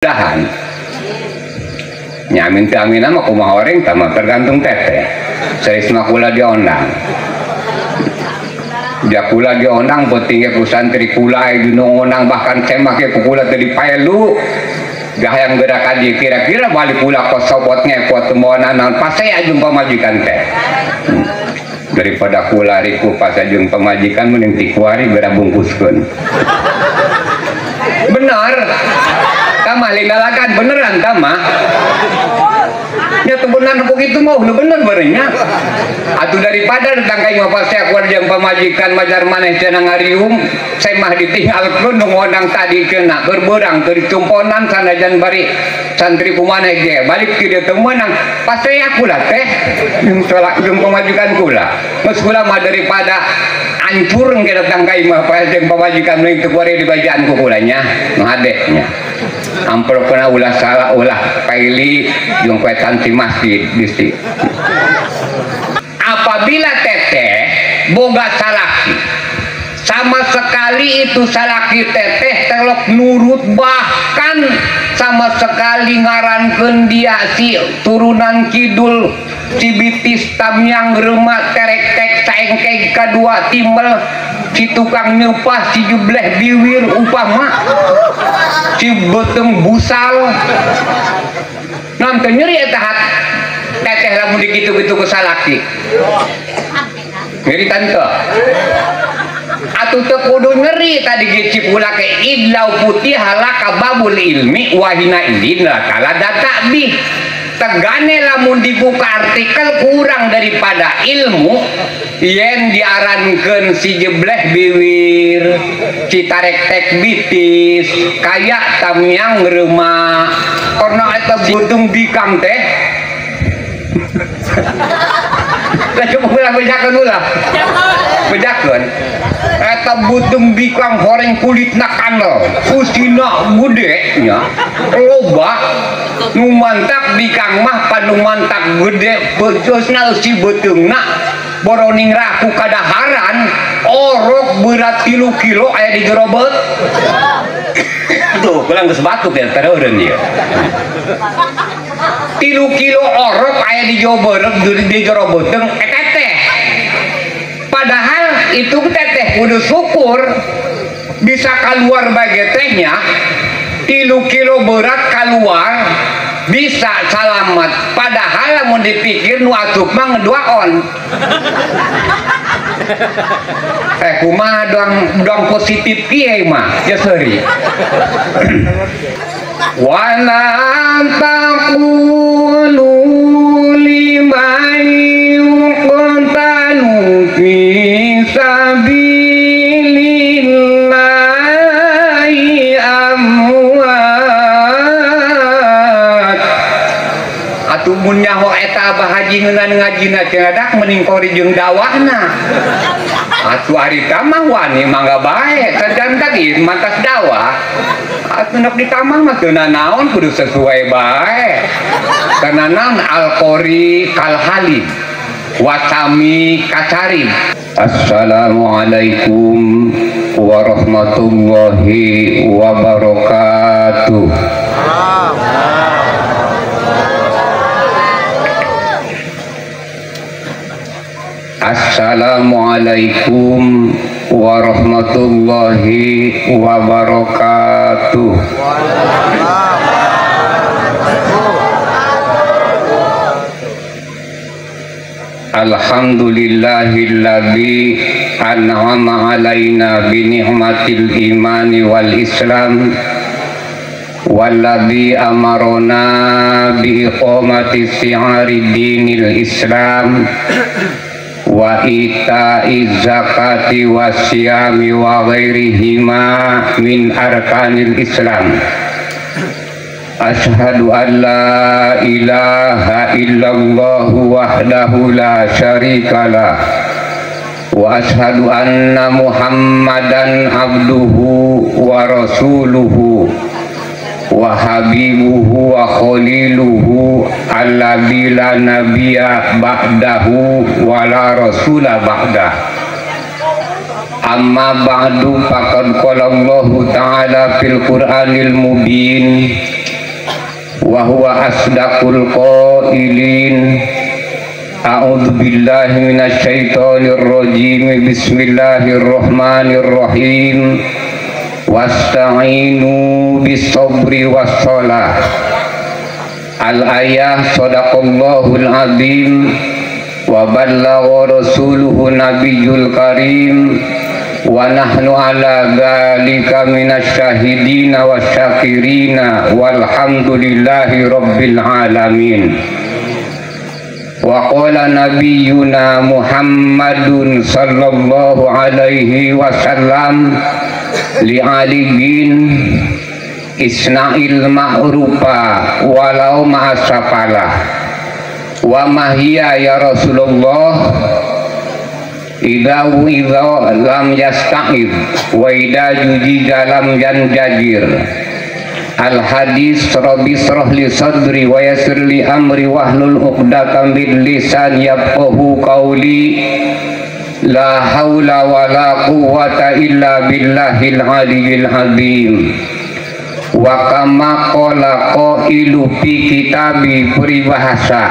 dahan nyamin amin mah kumaha orang tama tergantung teteh serisma kula diondang dia kula diondang pentingnya ku santri kula dinongondang bahkan cemake ku kula tadi paelu gah yang gerakan dia kira-kira balik kula kos sobotnya kuat temuanan pas saya ajung pemajikan teh daripada kula riku pas ajung pemajikan mending tikuari beda bungkuskeun benar kama lindalakan beneran kama ya benar begitu mau bener berenya atau daripada datang kayak ngapa saya keluar jam pemajikan majar maneh cenah ngarium saya mah ditinggalkeun ngondang tadi kena berberang ke cumponan sanajan bari santri kumaneh ge balik ke dieu teu meunang pas saya kula teh jeung pemajikan kula geus kula mah daripada hancur ke datang kayak mah pas jeung pemajikan meuing teu kuari dibajaan ku kulanya ngadehnya amplop kena ulah salah ulah paili jeung petan di masjid bisi apabila teteh boga salaki sama sekali itu salaki teteh telok nurut bahkan sama sekali ngarankeun dia si turunan kidul cibitis tamyang remak terek-tek saengkeg kadua timbel si tukang nyepah si jubleh biwir upama si beteng busal nanti nyeri eta hat teteh lamun dikitu-kitu ku salaki nyeri tante atuh teu kudu nyeri tadi gecip ulah ke idlau putih halaka babul ilmi wahina idin kala data bi tegane lamun dibuka artikel kurang daripada ilmu yen diarankeun si jebleh biwir si tarek-tek bitis kayak tamyang reuma karena eta budung bikang teh lah coba ulah bejakeun ulah bejakeun eta budung bikang horeng kulitna kanel usina gede nya loba nu mantak bikang mah panu mantak gede beusna si beteungna boroning raku kadaharan orok berat 3 kilo aya di gerobot tuh pulang geus batuk ya tereureun ieu 3 kilo orok aya di gerobot teteh padahal itu teteh kudu syukur bisa keluar bage tehnya 3 kilo berat keluar bisa selamat padahal lamun dipikir nu asup mah ngeduaon kumaha doang positif kieu mah ya seuri wala taqulu liman yuqtalu fi sabilillahi amwat atuh mun nyaho eta bahaji ngeunaan ngajina ceudak mending kori jeung dawahna atuh harita mah wani mangga bae tergantung ieu mantas dakwah atuh neuk di kamar mah teu naon kudu sesuai bae karena naon al-qori kal halim wasami kacarim. Assalamualaikum warahmatullahi wabarakatuh. Assalamualaikum warahmatullahi wabarakatuh. Alhamdulillahilladzi an'ama alaina bi ni'matil imani wal islam walladzi amarona bi iqamati syi'ari dinil islam wa ita'iz zakati wasyami wa ghairihima min arkanil islam. Asyhadu an la ilaha illallah wahdahu la syarikalah wa asyhadu anna muhammadan abduhu wa rasuluhu wa habibuhu wa khaliluhu alladzi la nabiyya ba'dahu wa la rasula ba'dah. Amma ba'du faqad qala Allah ta'ala fil Qur'anil mubin wa huwa asdaqul qailin. A'udzu billahi minasyaitonir rajim. Bismillahirrahmanirrahim. Wasta'inu bis-sabri was-shalah. Al-ayah sadaqallahul azim wa ballagha rasuluhu nabiyyul karim wa nahnu ala dzalika minasyahidina wasyakirina walhamdulillahi rabbil alamin. Wa qala nabiyyuna Muhammadun sallallahu alaihi wasallam li aliyin isna'il ma'rufa walau ma'asafalah wa mahiya ya Rasulullah idza lam yasta'id wa idza jujida lam yanjajir. Al hadis rabbi shrah li sadri wa yassir li amri wahlul 'uqdatam min lisani yafqahu qawli. La haula wa la quwwata illa billahil aliyyil azim. Wa kama qala qailu fi kitabi peribahasa,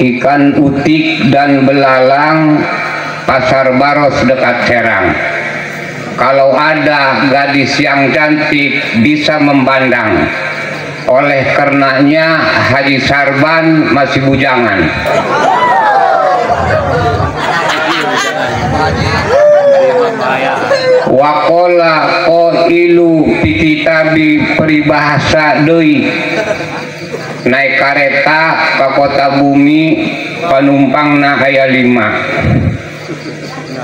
ikan utik dan belalang pasar Baros dekat Serang. Kalau ada gadis yang cantik bisa memandang. Oleh karenanya Haji Sarban masih bujangan. Wakola qailu fi kitabi peribahasa deui. Naik kareta ke kota bumi panumpangna aya 5.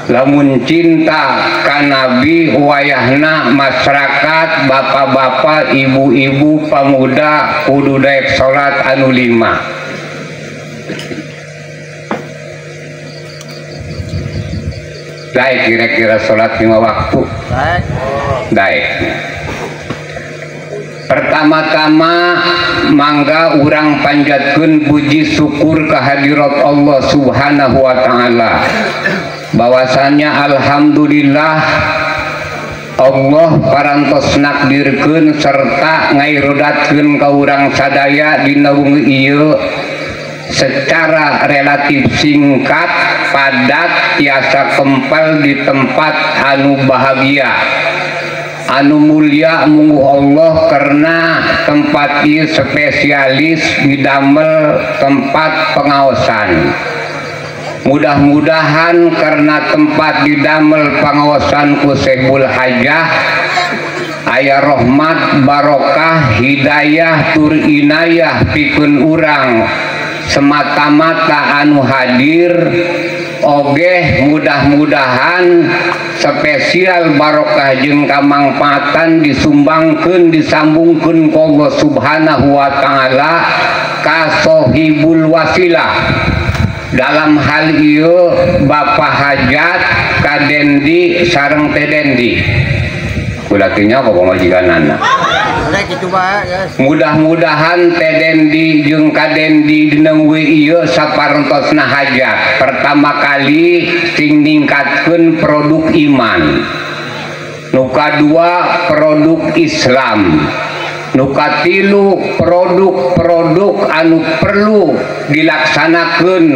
Lamun cinta ka Nabi wayahna masyarakat bapak-bapak ibu-ibu pemuda kudu daek salat anu 5. Daek kira-kira salat 5 waktu. Daek. Pertama-tama mangga urang panjatkeun puji syukur kehadirat Allah Subhanahu wa taala. Bahwasanya alhamdulillah Allah parantos nakdirkeun serta ngairodatkeun ka urang sadaya dina wengi ieu secara relatif singkat, padat, tiasa kempal di tempat anu bahagia, anu mulia mungguh Allah, karena tempat ieu spesialis didamel tempat pengaosan. Mudah-mudahan karena tempat didamel pengawasan ku Syekhul Hajah aya rahmat barokah hidayah tur inayah pikeun urang semata-mata anu hadir oge mudah-mudahan spesial barokah jeung kamangpaatan disumbangkeun disambungkeun ku Allah Subhanahu wa taala ka sohibul wasilah. Dalam hal ieu Bapak Hajat Kadendi sareng Tedendi kulatinya kok majikanana. Mudah-mudahan Tedendi jeung Kadendi dina ieu saparentosna hajat pertama kali sing ningkatkeun produk iman, nu kadua produk Islam, nu katilu produk-produk anu perlu dilaksanakeun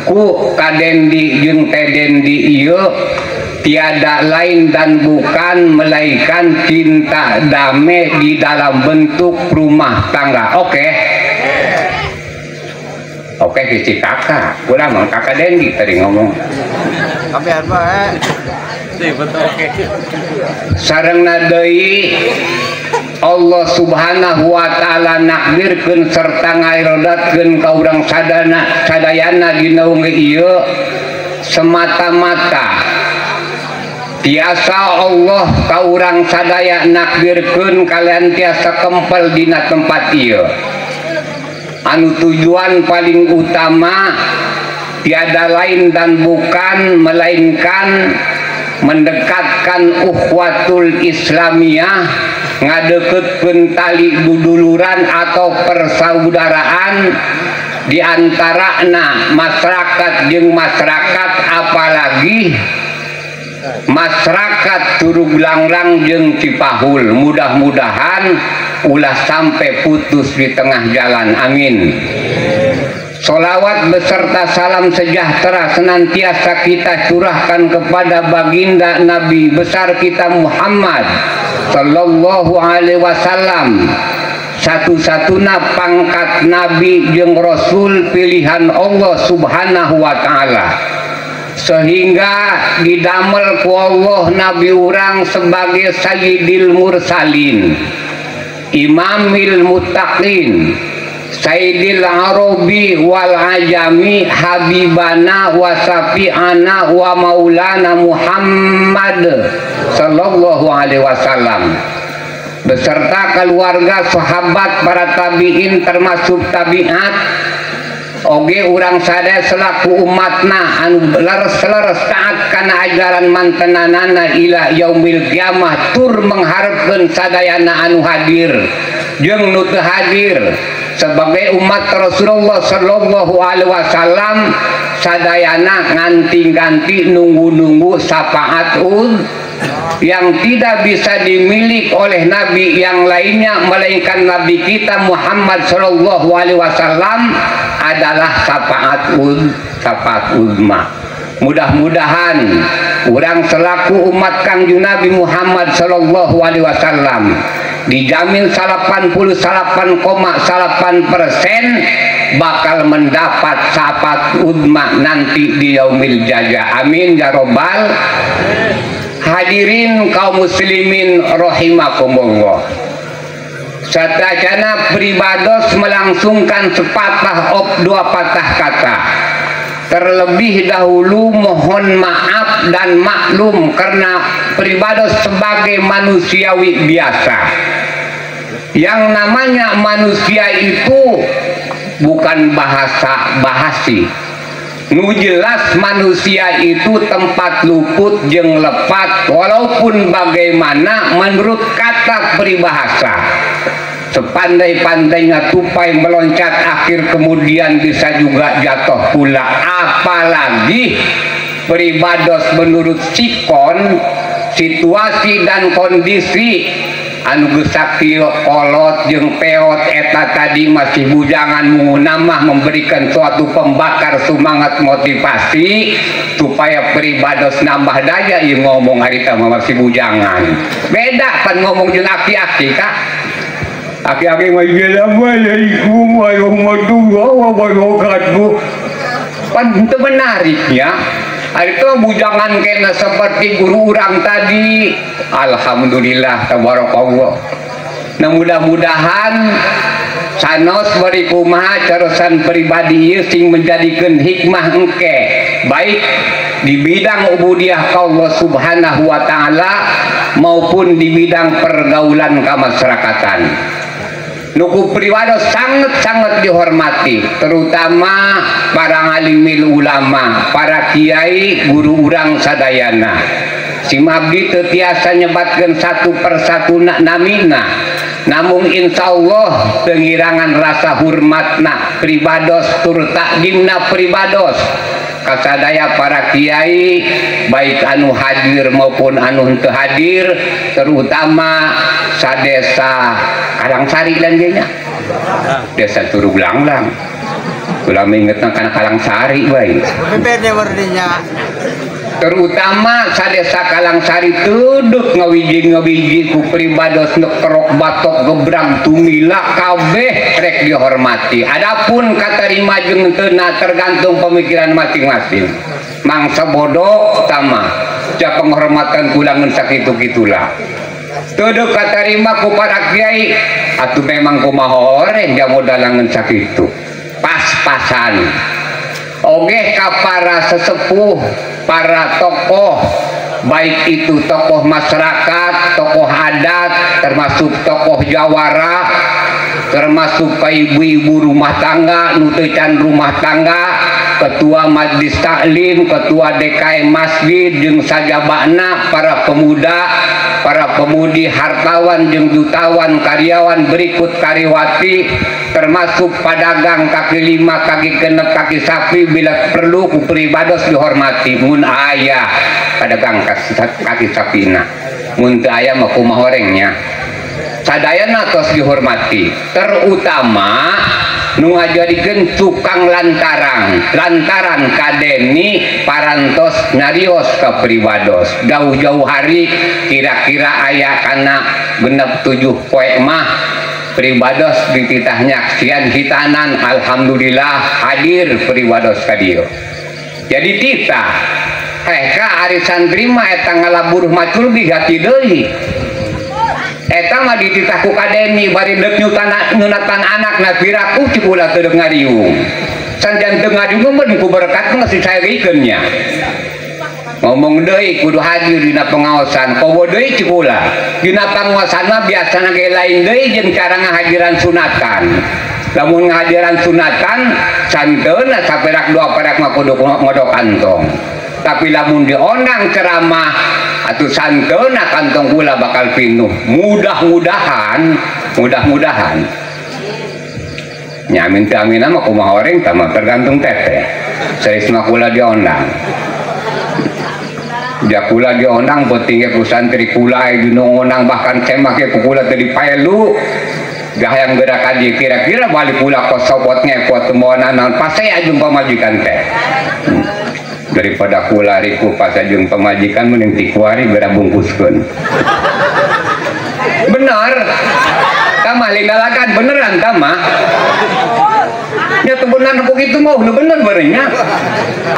ku Kadendi jeung Tedendi ieu tiada lain dan bukan melainkan cinta damai di dalam bentuk rumah tangga. Oke si kakak udah mang kakak Dendi tadi ngomong sarengna deui Allah Subhanahu wa taala nakdirkeun serta ngairodatkeun ka urang sadayana dina wengi ieu semata-mata tiasa Allah ka urang sadaya nakdirkeun kalian tiasa kempel dina tempat ieu. Anu tujuan paling utama tiada lain dan bukan melainkan mendekatkan ukhuwatul Islamiyah, ngadeukeutkeun tali duduluran atau persaudaraan di antarana masyarakat jeung masyarakat, apalagi masyarakat Turuglangrang jeung Cipahul. Mudah-mudahan ulah sampai putus di tengah jalan. Amin. Solawat beserta salam sejahtera senantiasa kita curahkan kepada baginda Nabi besar kita Muhammad sallallahu alaihi wasallam, satu-satuna pangkat Nabi jeung Rasul pilihan Allah subhanahu wa ta'ala, sehingga didamel ku Allah Nabi urang sebagai Sayyidil Mursalin, Imamil Muttaqin, Sayyidil Arabi wal Ajami, Habibana wa Safi'ana wa Maulana Muhammad sallallahu alaihi wasallam, beserta keluarga, sahabat, para tabi'in termasuk tabi'at, oge urang sadaya selaku umatna anu leres-leres taat kana ajaran mantenanana ila yaumil kiamah, tur mengharapkeun sadayana anu hadir jeung nu teu hadir sebagai umat Rasulullah sallallahu alaihi wasallam, sadayana nganti-ganti nunggu-nunggu syafaat yang tidak bisa dimiliki oleh nabi yang lainnya melainkan nabi kita Muhammad sallallahu alaihi wasallam adalah syafaat uzma. Mudah-mudahan urang selaku umat Kangjeng Nabi Muhammad sallallahu alaihi wasallam dijamin 88,8% bakal mendapat syafaat uzma nanti di yaumil jaza. Amin ya robbal. Hadirin kaum muslimin rahimakumullah. Sadayana pribados melangsungkan sepatah dua patah kata. Terlebih dahulu mohon maaf dan maklum karena pribados sebagai manusiawi biasa. Yang namanya manusia itu bukan bahasa bahasi. Nu jelas manusia itu tempat luput jeung lepat walaupun bagaimana menurut kata peribahasa. Sepandai-pandainya tupai meloncat akhir kemudian bisa juga jatuh pula. Apalagi peribados menurut sikon, situasi dan kondisi anu gesaki kolot jeung peot eta tadi masih bujangan munamah memberikan suatu pembakar semangat motivasi supaya peribados nambah daya. Ieu ngomong harita masih bujangan beda pan ngomong jeung aki-aki kak. Aki-aki Assalamualaikum warahmatullahi wabarakatuh pan itu menariknya. Itu bujangan kena seperti guru orang tadi. Alhamdulillah tabarakallah. Nah mudah-mudahan sanos bari kumaha carosan pribadi ieu sing menjadikeun hikmah engke baik di bidang ubudiyah ka Allah Subhanahu wa taala maupun di bidang pergaulan kemasyarakatan. Nuku priwados sangat-sangat dihormati, terutama para ngalimil ulama, para kiai, guru urang sadayana. Si mabdi teu tiasa nyebatkeun satu persatu namina. Namun insyaallah pengirangan rasa hormatna pribados tur takdimna pribados kasadaya para kiai baik anu hadir maupun anu teu hadir, terutama sadesa Kalangsari dan nya desa Turug Langlang. Ulah ingetna kana Kalangsari bae. Terutama sadesa Kalangsari tuduk ngawiji-ngawiji ku pribados nekrok batok gebrang tumila kabeh rek dihormati. Adapun katarima jeung teuna tergantung pemikiran masing-masing. Mangsa bodoh utama ja penghormatan kulangan sakitu-kitulah. Tuduk katarima ku para kiai atuh memang kumaha oreng ja modalangan sakitu. Pas-pasan. Oge ka para sesepuh, para tokoh, baik itu tokoh masyarakat, tokoh adat, termasuk tokoh jawara, termasuk ka ibu-ibu rumah tangga, nu teu can rumah tangga, ketua majelis taklim, ketua DKM masjid jeung sajabana, para pemuda, para pemudi, hartawan jeung jutawan, karyawan berikut karyawati, termasuk pedagang kaki lima, kaki genep, kaki sapi bila perlu ku pribados dihormati. Mun aya pedagang kaki sapina, mun teu aya mah kumaha orangnya. sadayana tos dihormati, terutama nu ngajadikeun tukang lantaran kadeni parantos nyarios ka pribados jauh-jauh hari kira-kira aya kana genep 7 poe mah pribados dititah nyaksian hitanan alhamdulillah hadir pribados ka dieu. Jadi titah ka ari santri mah eta ngalaburuh macul bihati deui. Eta mah dititah ku kadeni bari deuk nyunatan anakna piraku cipula teu deuk ngariung. Sanjan teu ngariung mah ku berkat mah sisaegeun nya. Ngomong deui kudu hadir dina pengaosan, kowo deui cipula. Dina pangaosan mah biasana ge lain deui jeung cara ngahadiran sunatan. Lamun ngahadiran sunatan santeuna saperak dua perak mah kudu ngodok kantong. Tapi lamun diondang ceramah atuh santeuna kantong kula bakal pinuh. Mudah-mudahan nya minta aminah mah kumaha oreng tah mah tergantung teteh. Saresna kula diondang. Dia kula diondang pentingnya ku santri kula dina ngondang bahkan cemah ke kula teu dipaelu. Gahayang gerakan dia kira-kira balik kula kos sopot ngepot temuan naon pasai ajung pamajikan teh. Daripada kula riku pas ajung pamajikan mending tikuari bera bungkuskeun. Bener. Tamah lindalakan beneran tamah. Ya tebunan aku itu mau bener berenya.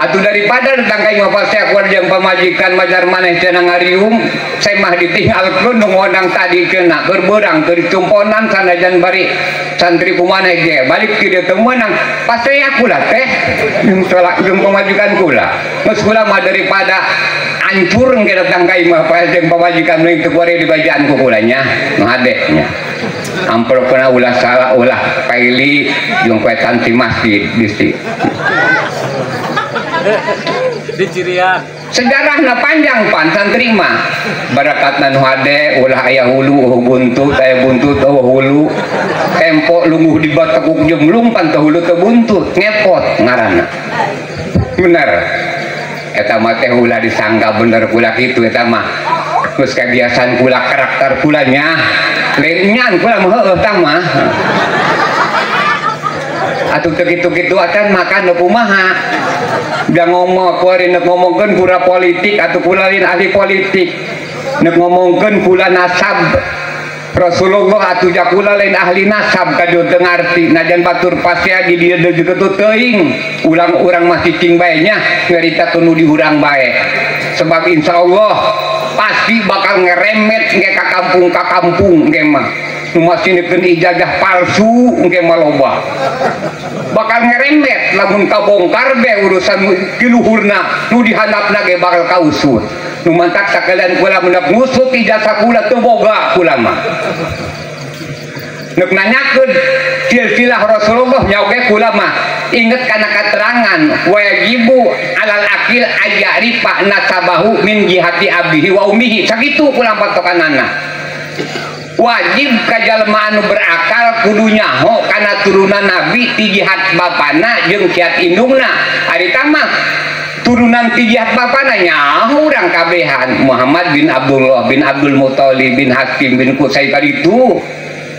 Atuh daripada datang ka imah pasea jeung pamajikan majar maneh cenah ngariung, saya mah ditinggalkeun nu ngodang tadi kena berberang teu dicumponan sanajan bari santri kumaneh ge balik ki dieu teu meunang pasea kula teh jeung pamajikan kula. Geus kula mah daripada hancur ge datang ka imah pasea jeung pamajikan mending teu kuari dibajaan ku kula nya nu hadenya. Amplop kena ulah salah ulah paili jeung kue santri masjid bisi. Diciriak. Sejarahna panjang pan santri mah. Barakatna nu hade ulah aya hulu buntut aya buntut hulu. Tempo lungguh di batekuk jemlung pan teh hulu teu buntut ngepot ngaranna. Bener. Eta mah teh ulah disangka bener kula kitu eta mah. Geus kabiasaan kula karakter kula nya. Lain nyan kula mah heueuh tah mah. Atuh teu kitu-kitu acan makan kumaha. Da ngomong kuari nek ngomongkeun kura politik atuh kula lain ahli politik. Nek ngomongkeun kula nasab Rasulullah atuh ja kula lain ahli nasab kadu teu ngarti. Najan batur pasea di dieu deui ketut teuing. Urang-urang mah cicing bae nya nyarita nu di urang bae. Sebab insyaallah pasti bakal ngeremet nge ka kampung nge mah nu masinikeun ijazah palsu nge mah loba bakal ngeremet lamun kabongkar be urusan kiluhurna nu dihandapna ge bakal kausut nu mantak sakalian kula mendak ngusut ijazah kula teu boga kula mah nek nanyakeun silsilah Rasulullah nyaoge kula mah inget kana katerangan wajibu alal akil ajarifa nasabahu min jihati abihi wa ummihi sakitu kula patokanana wajib ka jalma anu berakal kudu nyaho kana turunan nabi ti jihad bapana jeung jihad indungna ari tamah turunan ti jihad bapana nyaho urang kabehan Muhammad bin Abdullah bin Abdul Muthalib bin Hakim bin Qusay kaditu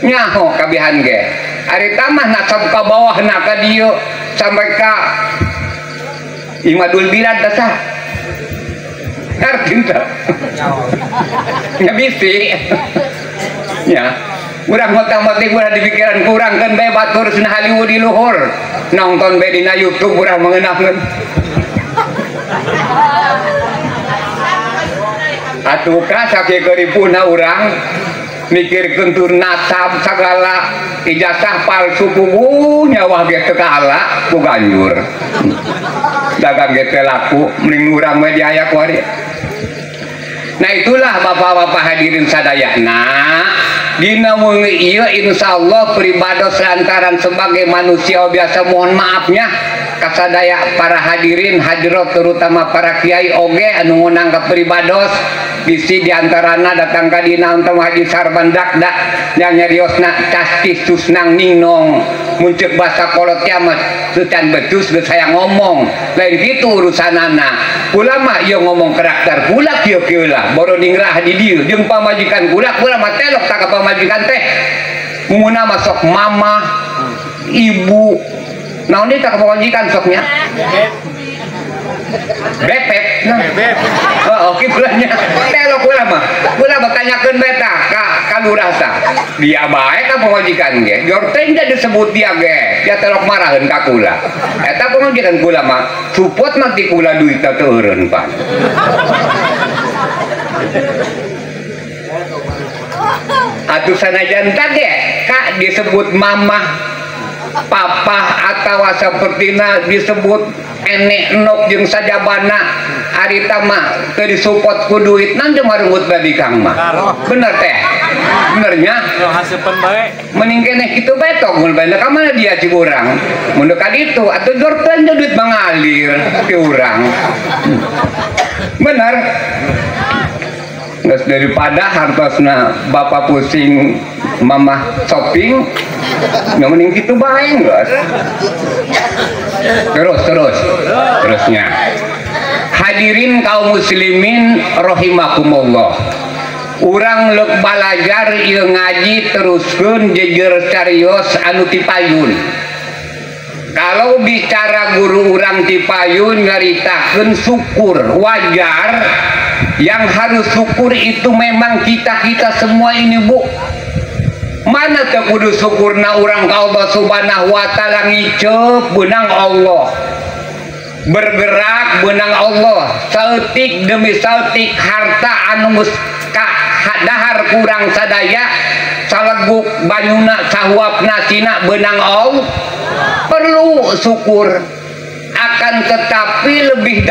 nyaho kabehan ge ari tamah nasab ka bawahna ka dieu sampai ka Imadul Bilad dasah ngarti teu nya bisi nya urang motak-motik urang di pikiran kurang kan bae batur cenah Hollywood di luhur nonton bae dina YouTube urang mengeunahkeun atuh ka sakieureupna urang mikirkeun tur nasab sagala ijazah palsu puguh nyawa ge teu kaala ku ganjur dagang ge teu laku mending urang mah diaya kuari. Nah itulah bapak-bapak hadirin sadayana dina meuli ieu insyaallah pribados lantaran sebagai manusia biasa mohon maafnya kasadaya para hadirin hadirat terutama para kiai oge anu ngunang ka pribados bisi diantarana datang ka dina untuk Haji Sarban Dakda yang nyariosna castis susnang ningnong muncul bahasa kolotnya mas secan betus saya ngomong lain gitu urusan anak ulama yang ngomong karakter pula kio lah baru ningrah di dia jeung pamajikan pula mah telok tak pamajikan teh muna masuk mama ibu nah ini tak pamajikan soknya bebek nah oh, oke bulannya telok ulama tanyakan beta kalurah sa dia baik kan pemajikan ge jorteng dia disebut dia ge dia telok marahin ka kula eta pemajikan kula mah support nanti kula duit teu eureun pan atuh sanajan teh kak disebut mama papa atau sepertina disebut enek enok jeung sajabana harita mah teu disupport ku duit nanti marungut babi kang mah bener teh benernya hasilkan baik mending keneh kitu bae tong mun bae ka mana dia ci urang mun ka ditu atuh jorpan duit mengalir ti urang bener geus daripada hartosna bapak pusing mama shopping yang mending gitu bae geus terusnya hadirin kaum muslimin rahimakumullah urang leuk balajar ieu ngaji teruskeun jejer carios anu tipayun kalau bicara guru urang tipayun nyaritakeun syukur wajar yang harus syukur itu memang kita semua ini bu mana teu kudu syukurna urang ka Allah subhanahu wa ta'ala ngiceup beunang Allah bergerak beunang Allah saeutik demi saeutik harta anu geus dahar kurang sadaya saleguk banyuna sahuapna cina beunang Allah perlu syukur akan tetapi lebih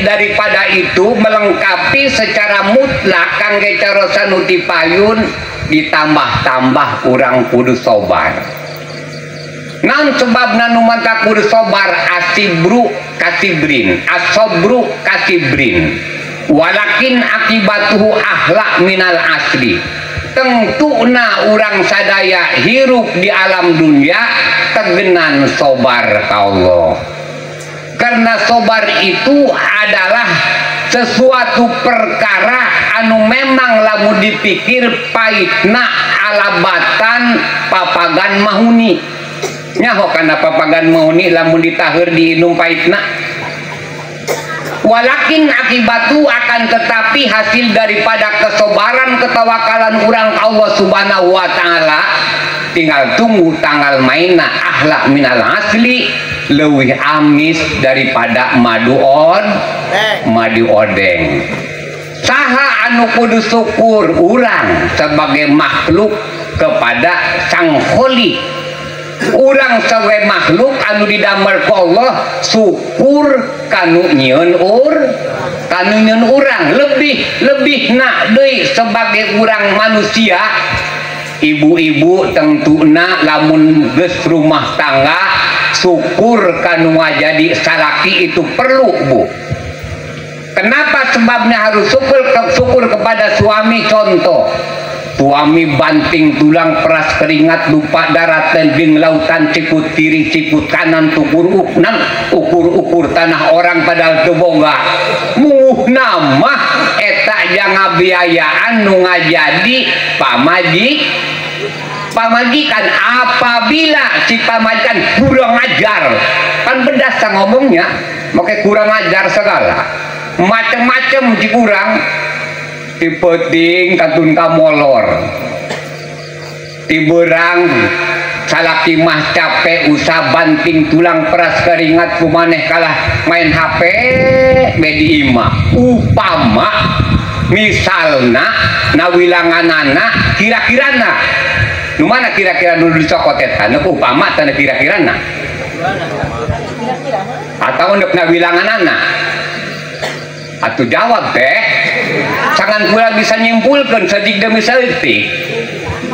daripada itu melengkapi secara mutlak kangge carosa nu tipayun ditambah-tambah urang kudu sobar naon sebabna nu manta kudu sobar asibru kasibrin asobru kasibrin walakin akibatuhu ahlak minal asli tentuna urang sadaya hirup di alam dunia tegenan sobar ka Allah karena sobar itu adalah sesuatu perkara anu memang lamun dipikir pahitna alabatan papagan mahuni nyaho kana papagan mahuni lamun ditaheur diinum pahitna walakin akibatu akan tetapi hasil daripada kesobaran ketawakalan urang Allah subhanahu wa ta'ala tinggal tunggu tanggal mainna ahlak minal asli leuwih amis daripada madu odeng saha anu kudu syukur urang sebagai makhluk kepada sang kholi urang sebagai makhluk anu didamel ku Allah syukur kanu nyieun urang lebih nak deui sebagai urang manusia ibu-ibu tentuna lamun geus rumah tangga syukur kanu jadi salaki itu perlu bu kenapa sebabnya harus syukur kepada suami contoh suami banting tulang peras keringat lupa daratan jeung lautan cikut kiri cikut kanan ukur tanah orang padahal teu boga nama eta jangabiayaan nu ngajadi pamajikan apabila si pamajikan kurang ajar kan berdasar ngomongnya make kurang ajar segala macem-macem si kurang tipeting katun kamolor tiberang salaki mah capek usah banting tulang peras keringat kumaneh kalah main HP bedi imah upama misalna nawilanganana kira-kirana nu mana kira-kira nu dicokot eta nu upama tanda kira-kirana atau untuk nawilanganana atuh jawab teh sangan pula bisa nyimpulkan sadik demi saeutik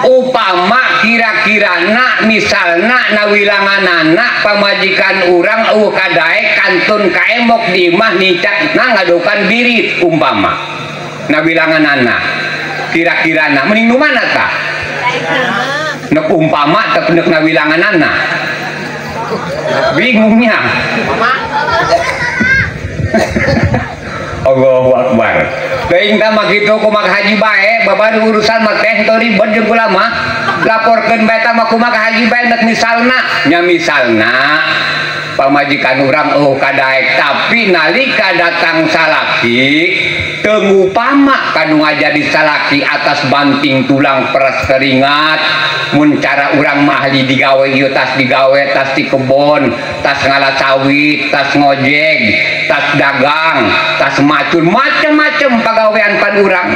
upama kira-kirana misalna nawilanganana pamajikan urang kadaek kantun kaemok di imah nicakna ngadokan birit umpama nawilanganana kira-kirana mending nu mana tah nek umpama teu neuk nawilanganana bingungnya Allahu Akbar. Teuing tah mah kitu kumaha haji bae, babari urusan mah teh teu ribet jeung ulama. Laporkeun bae tah mah kumaha haji bae nek misalna, nya misalna pamajikan urang kadaek tapi nalika datang salaki teu ngupama kanu ngajadi salaki atas banting tulang peras keringat mun cara urang mah ahli digawe ieu tas digawe tas di kebon tas ngala sawit tas ngojek tas dagang tas macun macem-macem pagawean pan urang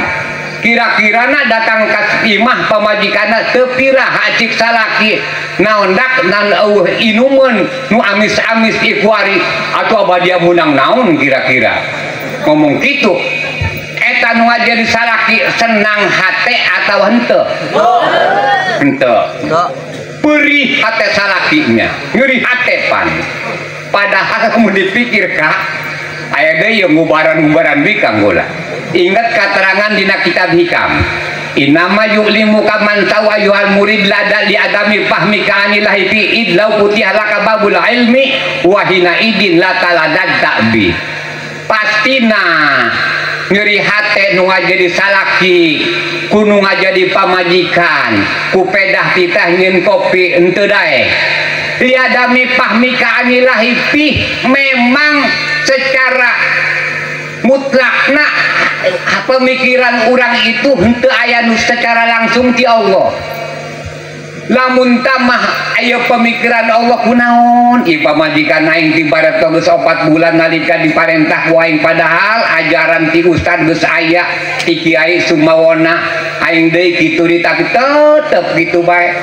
kira-kirana datang ka imah pamajikanna teu pirah hacik salaki naon dak nan inumun nu amis-amis ikuari atuh abadia munang naon kira-kira ngomong kitu eta nu jadi salaki senang hate atau henteu henteu perih hate salakinya nyeri hate pan padahal mun dipikir ka aya deui ngubaran-ngubaran bikang gula ingat keterangan dina kitab hikam inama yu'limu kaman tawa yuhal murid lada li adami fahmi ka'anilahi fi idlau putih laka babul ilmi wahina idin la taladak ta'bi pastina nyeri hate nu ngajadi salaki kunu ngajadi pamajikan kupedah titah nyen kopi ente dae li adami fahmi ka'anilahi fi memang secara mutlakna pemikiran orang itu henteu aya nu secara langsung ti Allah lamun tamah aya pemikiran Allah kunaon ieu pamajikan aing ti barat geus 4 bulan nalika diparentah ku aing padahal ajaran ti ustad geus aya ti kiai sumawona aing deui kitu tapi tetep kitu bae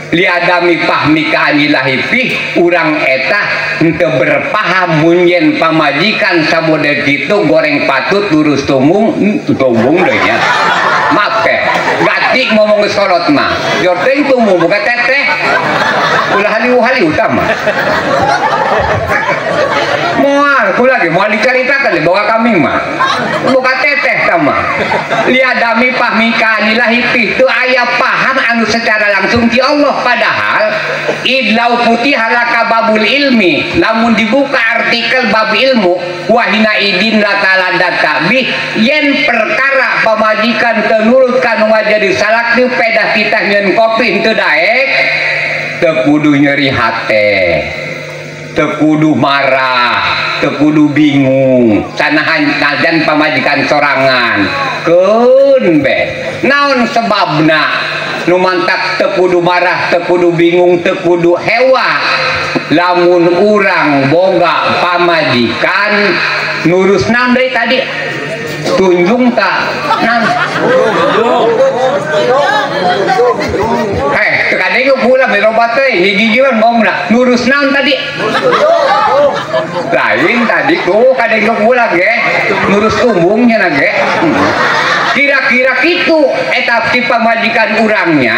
liadami fahmi ka'anilahi fi urang eta henteu berpaham mun yen pamajikan samodel kitu goreng patut lurus tumung deui nya maaf teh gati ngomong geus kolot mah jor teuing tumung buka teteh ulah haliu-haliu utama moal kula ge moal dicaritakeun bawa kami mah buka teteh tama liadami fahmi ka'anilahi fi teu aya paham anu secara langsung ti Allah padahal idlau putih halaka babul ilmi lamun dibuka artikel bab ilmu wahina idin lataladat ta'bih yen perkara pamajikan tenurut kanu ngajadi salaki pedah kita nyen kopi henteu daek teu kudu nyeri hate teu kudu marah teu kudu bingung sanahan najan pamajikan sorangan keun be naon sebabna nu mantak teu kudu marah teu kudu bingung teu kudu hewa lamun urang boga pamajikan nurus naon deui tadi tunjung tak naon teu kadenge pula berobat teh hiji-hijian ngomongna nurus naon tadi lain tadi tuh kadenge pula ge nurus umbungnya na ge kira-kira kitu eta ti pamajikan urangnya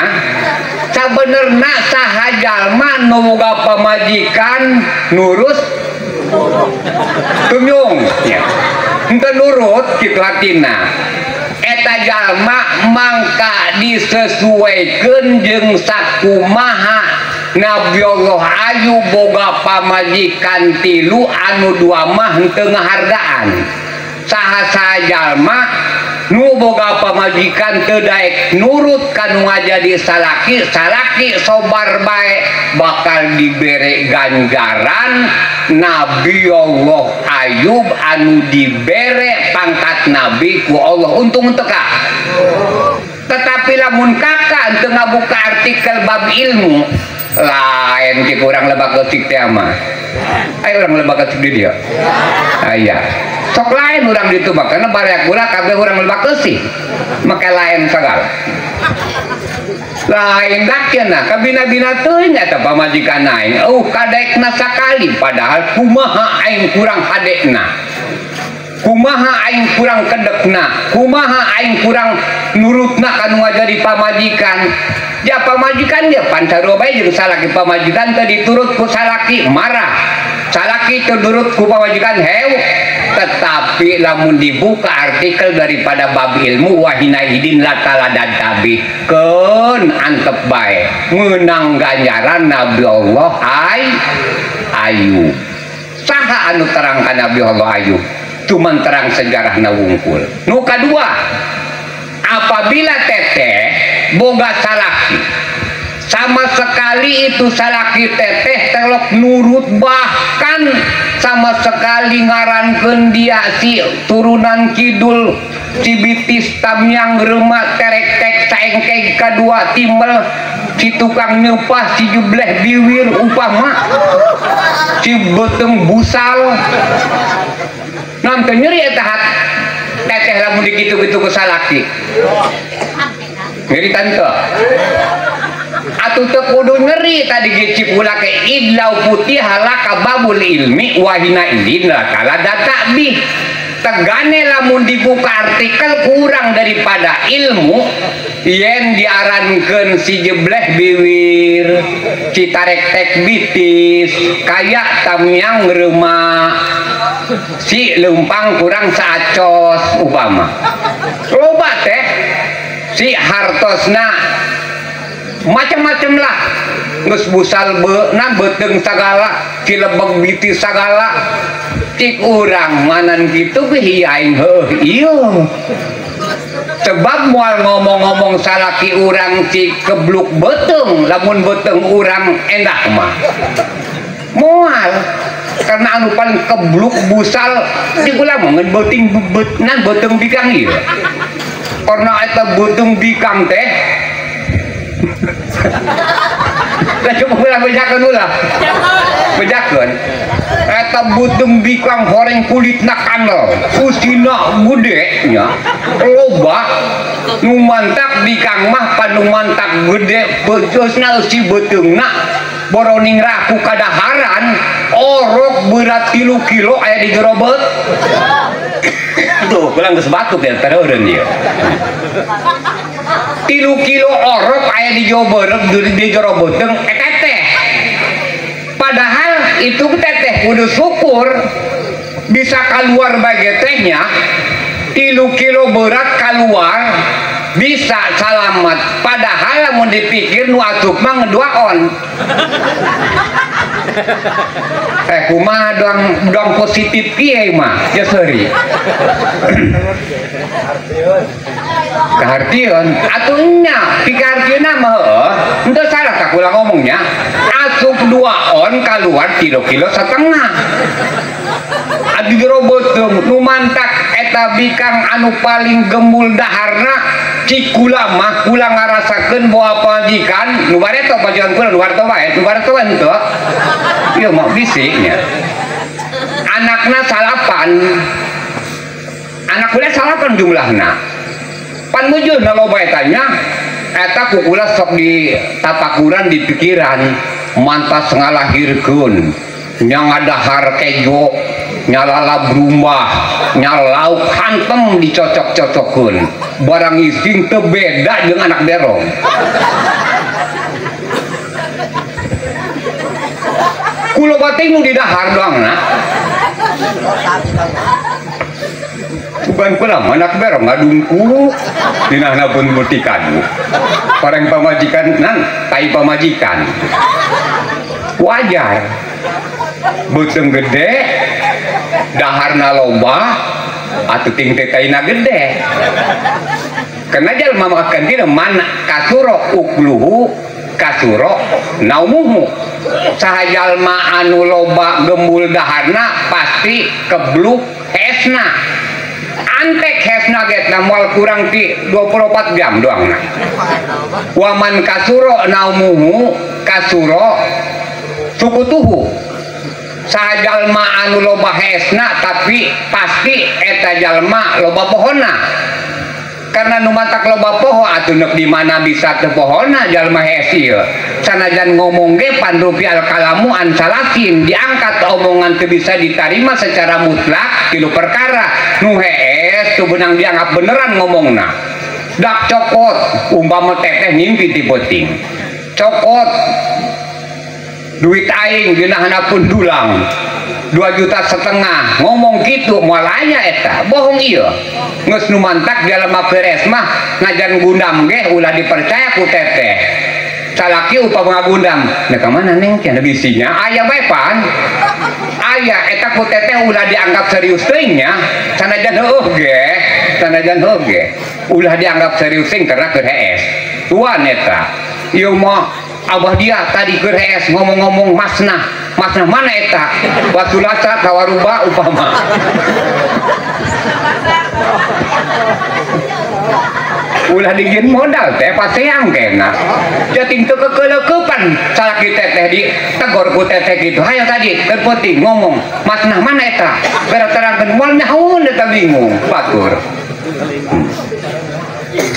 sabenerna saha jalma nu boga pamajikan nurus tunjung ya henteu nurut kitu hatina eta jalma mangka disesuaikeun jeung sakumaha Nabi Allah ayu boga pamajikan tilu anu dua mah henteu ngahargaan saha jalma nu boga pamajikan teu daek nurut kanu ngajadi salaki sobar bae bakal dibere ganjaran Nabi Allah Ayub anu dibere pangkat nabi ku Allah untung teka tetapi lamun kakak henteu ngabuka artikel bab ilmu lain ti kurang lebak ketik teh mah ayo urang lebak ketik di dia aya sok lain urang ditu mah karena barayak ulah kabeh urang lebak keusih make lain sagala lain dakna kabina-bina teuing eta pamajikan aing kadekna sakali padahal kumaha aing kurang hadekna kumaha aing kurang kedekna kumaha aing kurang nurutna kanu ngajadi pamajikan ya pamajikan dia pancaroba jeung salaki pamajikan teu diturut ku salaki marah salaki itu nurut ku pamajikan heu, tetapi lamun dibuka artikel daripada bab ilmu wahina idin lataladan tabi keun antep bae menang ganjaran Nabi Allah Ayub. Saha anu terangkan Nabi Allah Ayub? Cuman terang sejarah na wungkul. Nu kadua, apabila teteh boga salaki, sama sekali itu salaki teteh telok nurut, bahkan sama sekali ngarankeun dia si turunan kidul Cibitis Tamyang Remak terek-tek saengkeg kadua timbel si tukang nyepah si jubleh biwir upama si beteng busal nanti nyeri eta hat teteh lamun dikitu-kitu ke salaki nyeri tante atuh teu kudu nyeri tadi gecip ulah ke idlau putih halaka babul ilmi wahina idin lakala databih tegane lamun dibuka artikel kurang daripada ilmu yen diarankeun si jebleh biwir si tarek tek bitis kayak Tamyang Remak si lempang kurang saacos upama loba teh si hartosna macam-macam lah geus busal beuna beteng sagala si lebeg bitis sagala cik urang manan gitu ge aing heuh ieu sebab moal ngomong-ngomong salaki urang cik kebluk beteng lamun beteng urang endah mah moal karena anu paling kebluk busal cik ulah mah ngeun beuting betnan beteng bikang ieu karena eta beteng bikang teh lah coba ulah bejakeun ulah bejakeun eta beteng bikang horeng kulitna kanel usina gede nya loba nu mantak bikang mah panu mantak gede beusna si beteungna boroning raku kadaharan orok berat 3 kilo aya di jero beut tuh pulang geus batuk ya tereureun ieu 3 kilo orok aya di jero beteung teteh padahal itu teteh kudu syukur bisa keluar bagi tehnya 3 kilo berat keluar bisa selamat padahal mau dipikir nu asup mah ngeduaon kumaha doang positif kieu mah ya seri kahartieun atuhnya pikartieuna mah heuh henteu salah tak ulah ngomongnya asup duaon keluar 3 kilo setengah adi jero beuteung nu mantak eta bikang anu paling gembul daharna cikula mah kula ngarasakeun boa pajikan nu bareto pajikan kula nu warto wae nu warto henteu ieu mah bisiknya anakna salapan anak kula salapan jumlahna pan mujurna loba etanya eta ku kula sok di tapakuran di pikiran mantas ngalahirkeun nya ngadahar kejo nya lalab rumah nya lauk hantem dicocok-cocokkeun barang ising teu beda jeung anak berong kulo bating nu di dahar doangna bukan pulang anak berong ngadungku dinahna pun beuti kadu pareng pamajikan nan tai pamajikan wajar beuteung gede daharna loba atuh ting teh taina gede karena jalma makan dina man kasuro ukluhu kasuro naumuhu saha jalma anu loba gembul daharna pasti kebluk hesna antek hesna getna moal kurang ti 24 jam doangna waman kasuro naumuhu kasuro sukutuhu saha jalma anu loba hesna tapi pasti eta jalma loba pohonna karena nu matak loba poho atuh neuk di mana bisa teu pohonna jalma hes ieu sanajan ngomong ge pandrupi al kalamu an salasin diangkat omongan teu bisa ditarima secara mutlak tilu perkara nu hees teu beunang dianggap beneran ngomongna dak cokot umpama teteh ngimpi ti peuting cokot duit aing dina pun dulang 2,5 juta ngomong gitu malanya eta bohong iya geus nu mantak dalam beres mah ngajan gundam ge ulah dipercaya ku teteh salaki upama gundam nah kemana neng cenah bisinya aya bae pan aya eta ku teteh ulah dianggap serius teuing nya sanajan heuge ulah dianggap serius teuing karena keur hees tuan eta ieu mah abah dia tadi keur hees ngomong-ngomong masnah mana eta waktu lasa kawaruba upama ulah digin modal teh paseang kena jating teu kekeleukepan salaki teteh di tegor ku teteh gitu hayo tadi keur penting ngomong masnah mana eta beratarakeun moal nyahoun eta bingung batur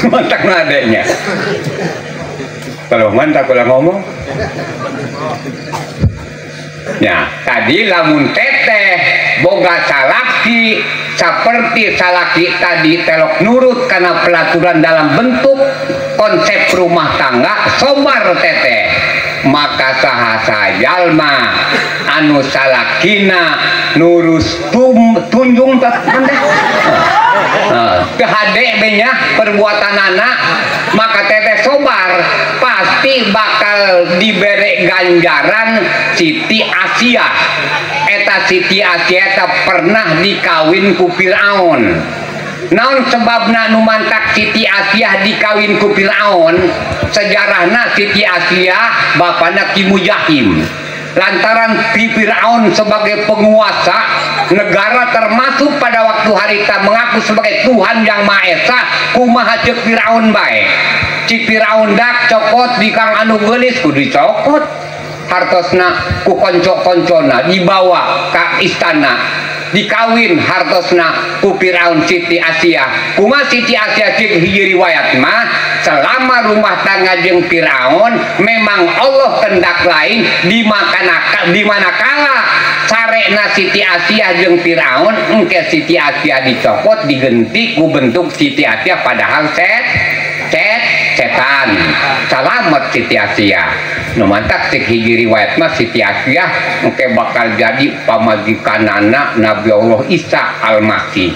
mantak adanya kalau mantak ulah ngomong ya tadi lamun teteh boga salaki seperti salaki tadi telok nurut karena pelaturan dalam bentuk konsep rumah tangga sobar teteh maka saha jalma anu salakina nurus tunjung kehade benya perbuatan anak maka teteh sobar pasti bakal diberi ganjaran Siti Asia eta Siti Asia eta pernah dikawin ku Firaun naon sebabna nu mantak Siti Asia dikawin ku Firaun sejarahna Siti Asia bapana Ki Mujahim lantaran Firaun sebagai penguasa negara termasuk pada waktu harita mengaku sebagai Tuhan yang Maha Esa kumaha ceuk Firaun bae si Firaun dak cokot di kang anu geulis kudu dicokot hartosna ku konco-koncona dibawa ka istana dikawin hartosna ku Firaun Siti Asia kumaha Siti Asia cik hiji riwayat mah selama rumah tangga jeung Firaun memang Allah kendak lain di manakala sarena Siti Asia jeung Firaun engke Siti Asia dicopot digenti ku bentuk Siti Asia padahal setan salamet Siti Asia nu mantak cek hiji riwayat mah Siti Asia engke bakal jadi pamajikanana Nabi Allah Isa Al-Masih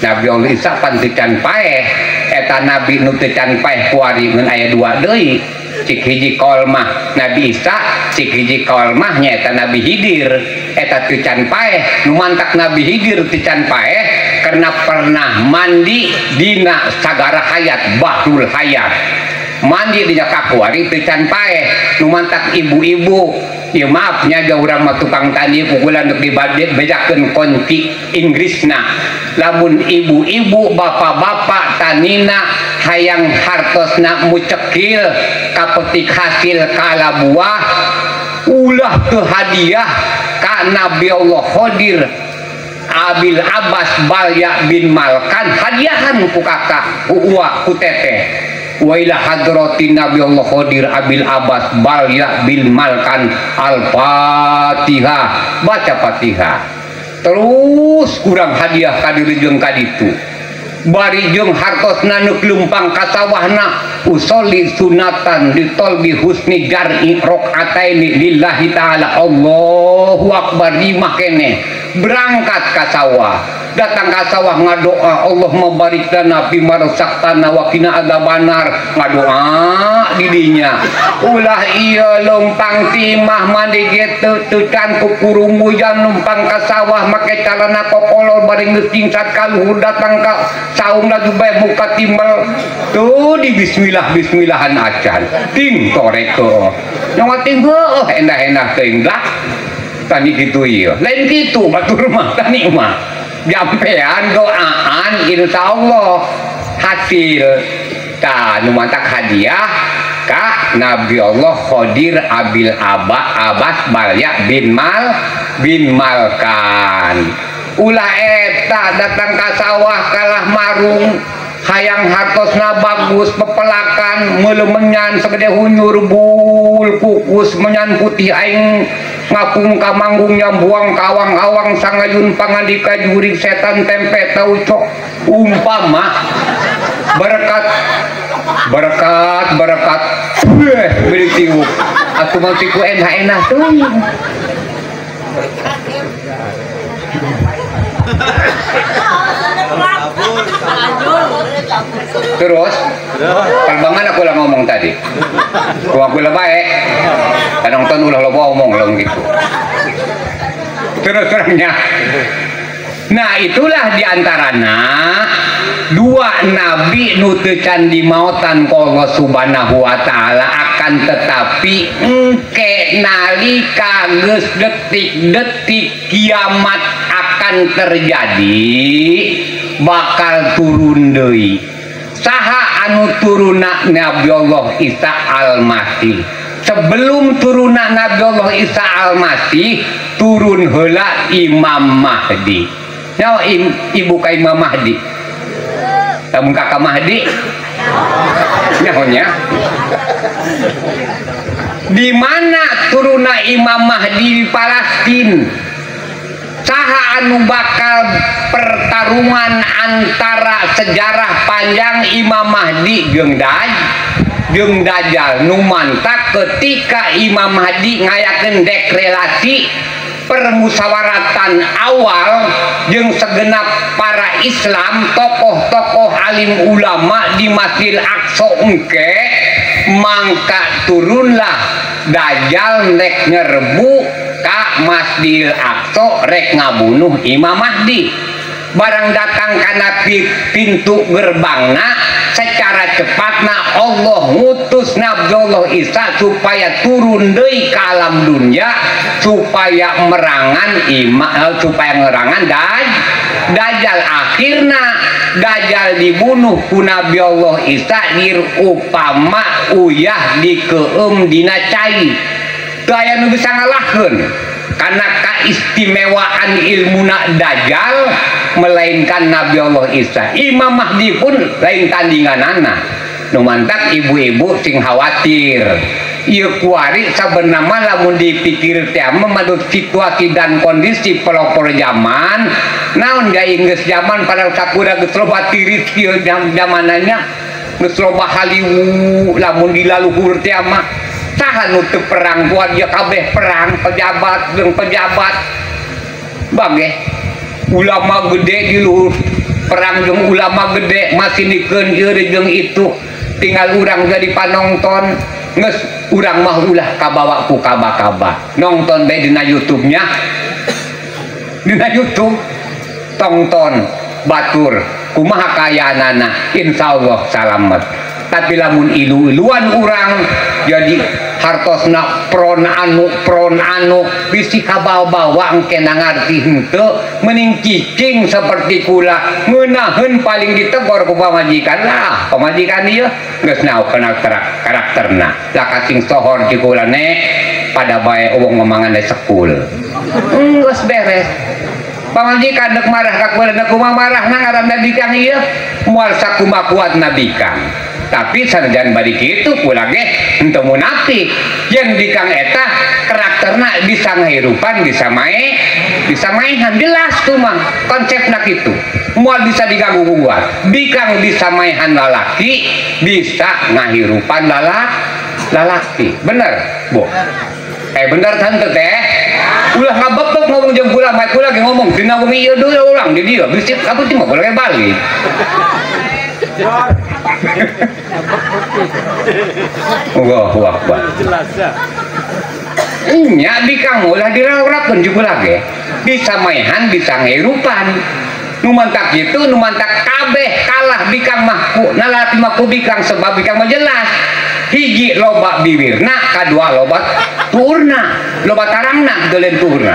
Nabi Allah Isa pan teu can paeh eta nabi nu teu can paeh kuari ngeun aya 2 deui cik hiji kaul mah Nabi Isa cik hiji kaul mah nyaeta Nabi Hidir eta teu can paeh nu mantak Nabi Hidir teu can paeh karena pernah mandi dina sagara hayat Bahrul Hayat mandi dina kakuari teu can paeh nu mantak ibu-ibu ya maaf nyaga urang mah tukang tani pukulan untuk dibadit bejakeun kunci Inggrisna lamun ibu-ibu bapak-bapak tanina hayang hartosna mucekil kapetik hasil kala buah ulah teu hadiah ka Nabi Allah Khodir Abil Abbas Balya bin Malkan hadiahan ku kakak uwa ku teteh wa ila hadratin Nabi Allah Khodir Abil Abbas Balya bin Malkan Al-Fatihah baca Fatihah terus kurang hadiah kadiri jeung kaditu bari jeung hartosna nu lumpang ka sawahna usolli sunatan ditolbi husni jar'i rakaataini lillahi ta'ala Allahu akbar imah kene berangkat ka sawah datang ka sawah ngadoa Allahumma barik lana fi ma razaqtana wa qina adzabannar ngadoa di dinya ulah ieu lumpang timah mandi gitu tucan ku kurung hujan lumpang ka sawah make calana kokolor bari ngeucing satkaluhur datang ka saung lagi bae muka timbal tuh di bismillahan acan ting toreko nyawating heuh endah-endah teuing dah tani kitu ieu lain kitu batur mah tani mah jampean doaan insyaallah hasil ta nu mantak hadiah ka Nabi Allah Khodir Abil Abbas Balya bin Malkan ulah eta datang ka sawah kalah marung hayang hartosna bagus pepelakan meulemenyan segede hunyur bul kukus menyan putih aing ngapung kamanggung nyambuang kawang-awang sangayun pangandika jurig setan tempe tau cok umpama berkat berkat beri tiup aku masih ku enak tuh terus perbangan aku lah ngomong tadi aku lah baik kadang nonton ulah lo ngomong lo gitu terus-terusnya. Nah itulah diantaranya dua nabi nu teu can dimautan ku Allah Subhanahu wa taala akan tetapi engke nalika geus detik-detik kiamat akan terjadi bakal turun deui. Saha anu turuna Nabi Allah Isa Al-Masih. Sebelum turuna Nabi Allah Isa Al-Masih turun heula Imam Mahdi. Nyawa ibu ka Imam Mahdi. Lamun kakak Mahdi. Nyahonya. Di mana turuna Imam Mahdi di Palestina? Saha anu bakal pertarungan antara sejarah panjang Imam Mahdi jeung Dajjal nu mantak ketika Imam Mahdi ngayakeun deklarasi permusawaratan awal jeung segenap para Islam tokoh-tokoh alim ulama di Masjid Aqsa engke mangka turunlah Dajjal rek nyerbu ka Masjidil Aqsa rek ngabunuh Imam Mahdi. Barang datang kana pintu gerbangna secara cepatna Allah ngutus Nabi Allah Isa supaya turun deui ka alam dunya supaya merangan Dajjal. Akhirna Dajjal dibunuh ku Nabi Allah Isa dirupama uyah dikeum dina cai. Teu aya nu bisa ngalahkeun karena keistimewaan ilmuna Dajjal melainkan Nabi Allah Isa. Imam Mahdi pun lain tandinganana. Nu mantak ibu-ibu sing khawatir. Ieu kuari sabenerna lamun dipikir teh menurut situasi dan kondisi pelopor zaman, naon gaya geus zaman padahal sakuda geus loba tiris ieu zamananya. Geus loba haliwu lamun dilaluhur teh mah saha nu teu perang buat dia kabeh perang pejabat jeung pejabat bageh ulama gede di luhur perang jeung ulama gede masih dikeun ieu jeung itu tinggal urang jadi panonton geus urang mah ulah kabawa ku kaba-kaba nonton bae dina YouTube-nya dina YouTube tonton batur kumaha kayaanana insyaallah salamet. Tapi lamun ilu-iluan urang jadi hartosna pron anu bisi kabawa engke ngarti henteu mending cicing seperti kula ngeunaheun paling ditegor ku pamajikan lah pamajikan ieu geus naon karakterna lah kasing sohor di kula nek pada bae wong ngomongan da sekul geus beres. Pamajikan dek marah ka kula nek kumaha marahna ngaranna bikang ieu moal sakumaha kuatna bikang. Tapi sarjan bari kitu kula ge henteu munafik yang bikang eta karakterna bisa ngahirupan bisa maehan jelas tuh mah konsepna kitu moal bisa diganggu gugat bikang bisa maehan lalaki bisa ngahirupan lalaki bener Bu bener tante teh ulah ngabebek ngomong jeung kula bae kula ge ngomong dina wengi ieu deui urang di dieu bisik aku teh mah boleh balik Allahu Akbar. Jelas ya. Nya bikang ulah dirawrakeun juga lagi. Bisa maehan bisa ngirupan. Nu mantak kitu nu mantak kabeh kalah bikang mah ku nalati mah ku bikang sebab bikang mah jelas. Hiji loba bibirna, kadua loba tuurna, loba tarangna deuleun tuurna.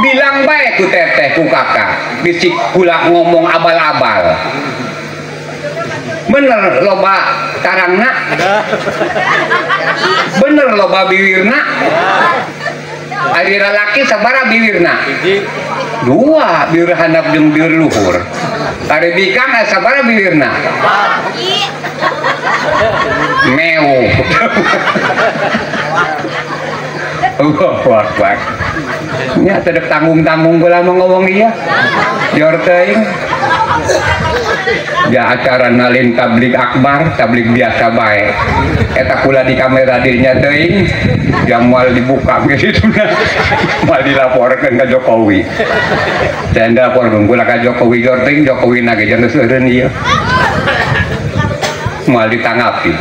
Bilang bae ku teteh ku kakak, bisik kula ngomong abal-abal. Bener loba tarangna bener loba bibirna ari lalaki sabaraha bibirna dua bibir handap jeung bibir luhur ari bikang sabaraha bibirna meu wah nya teu tanggung-tanggung kula ngomong ieu dior teuing ya acara nalin tablik akbar tablik biasa baik eta kula di kamera dirinya teuing jam mal dibuka gitu mal dilaporkan ke Jokowi saya dilaporkan kula ke Jokowi gorting Jokowi nage jangan seureun ieu mal ditanggapi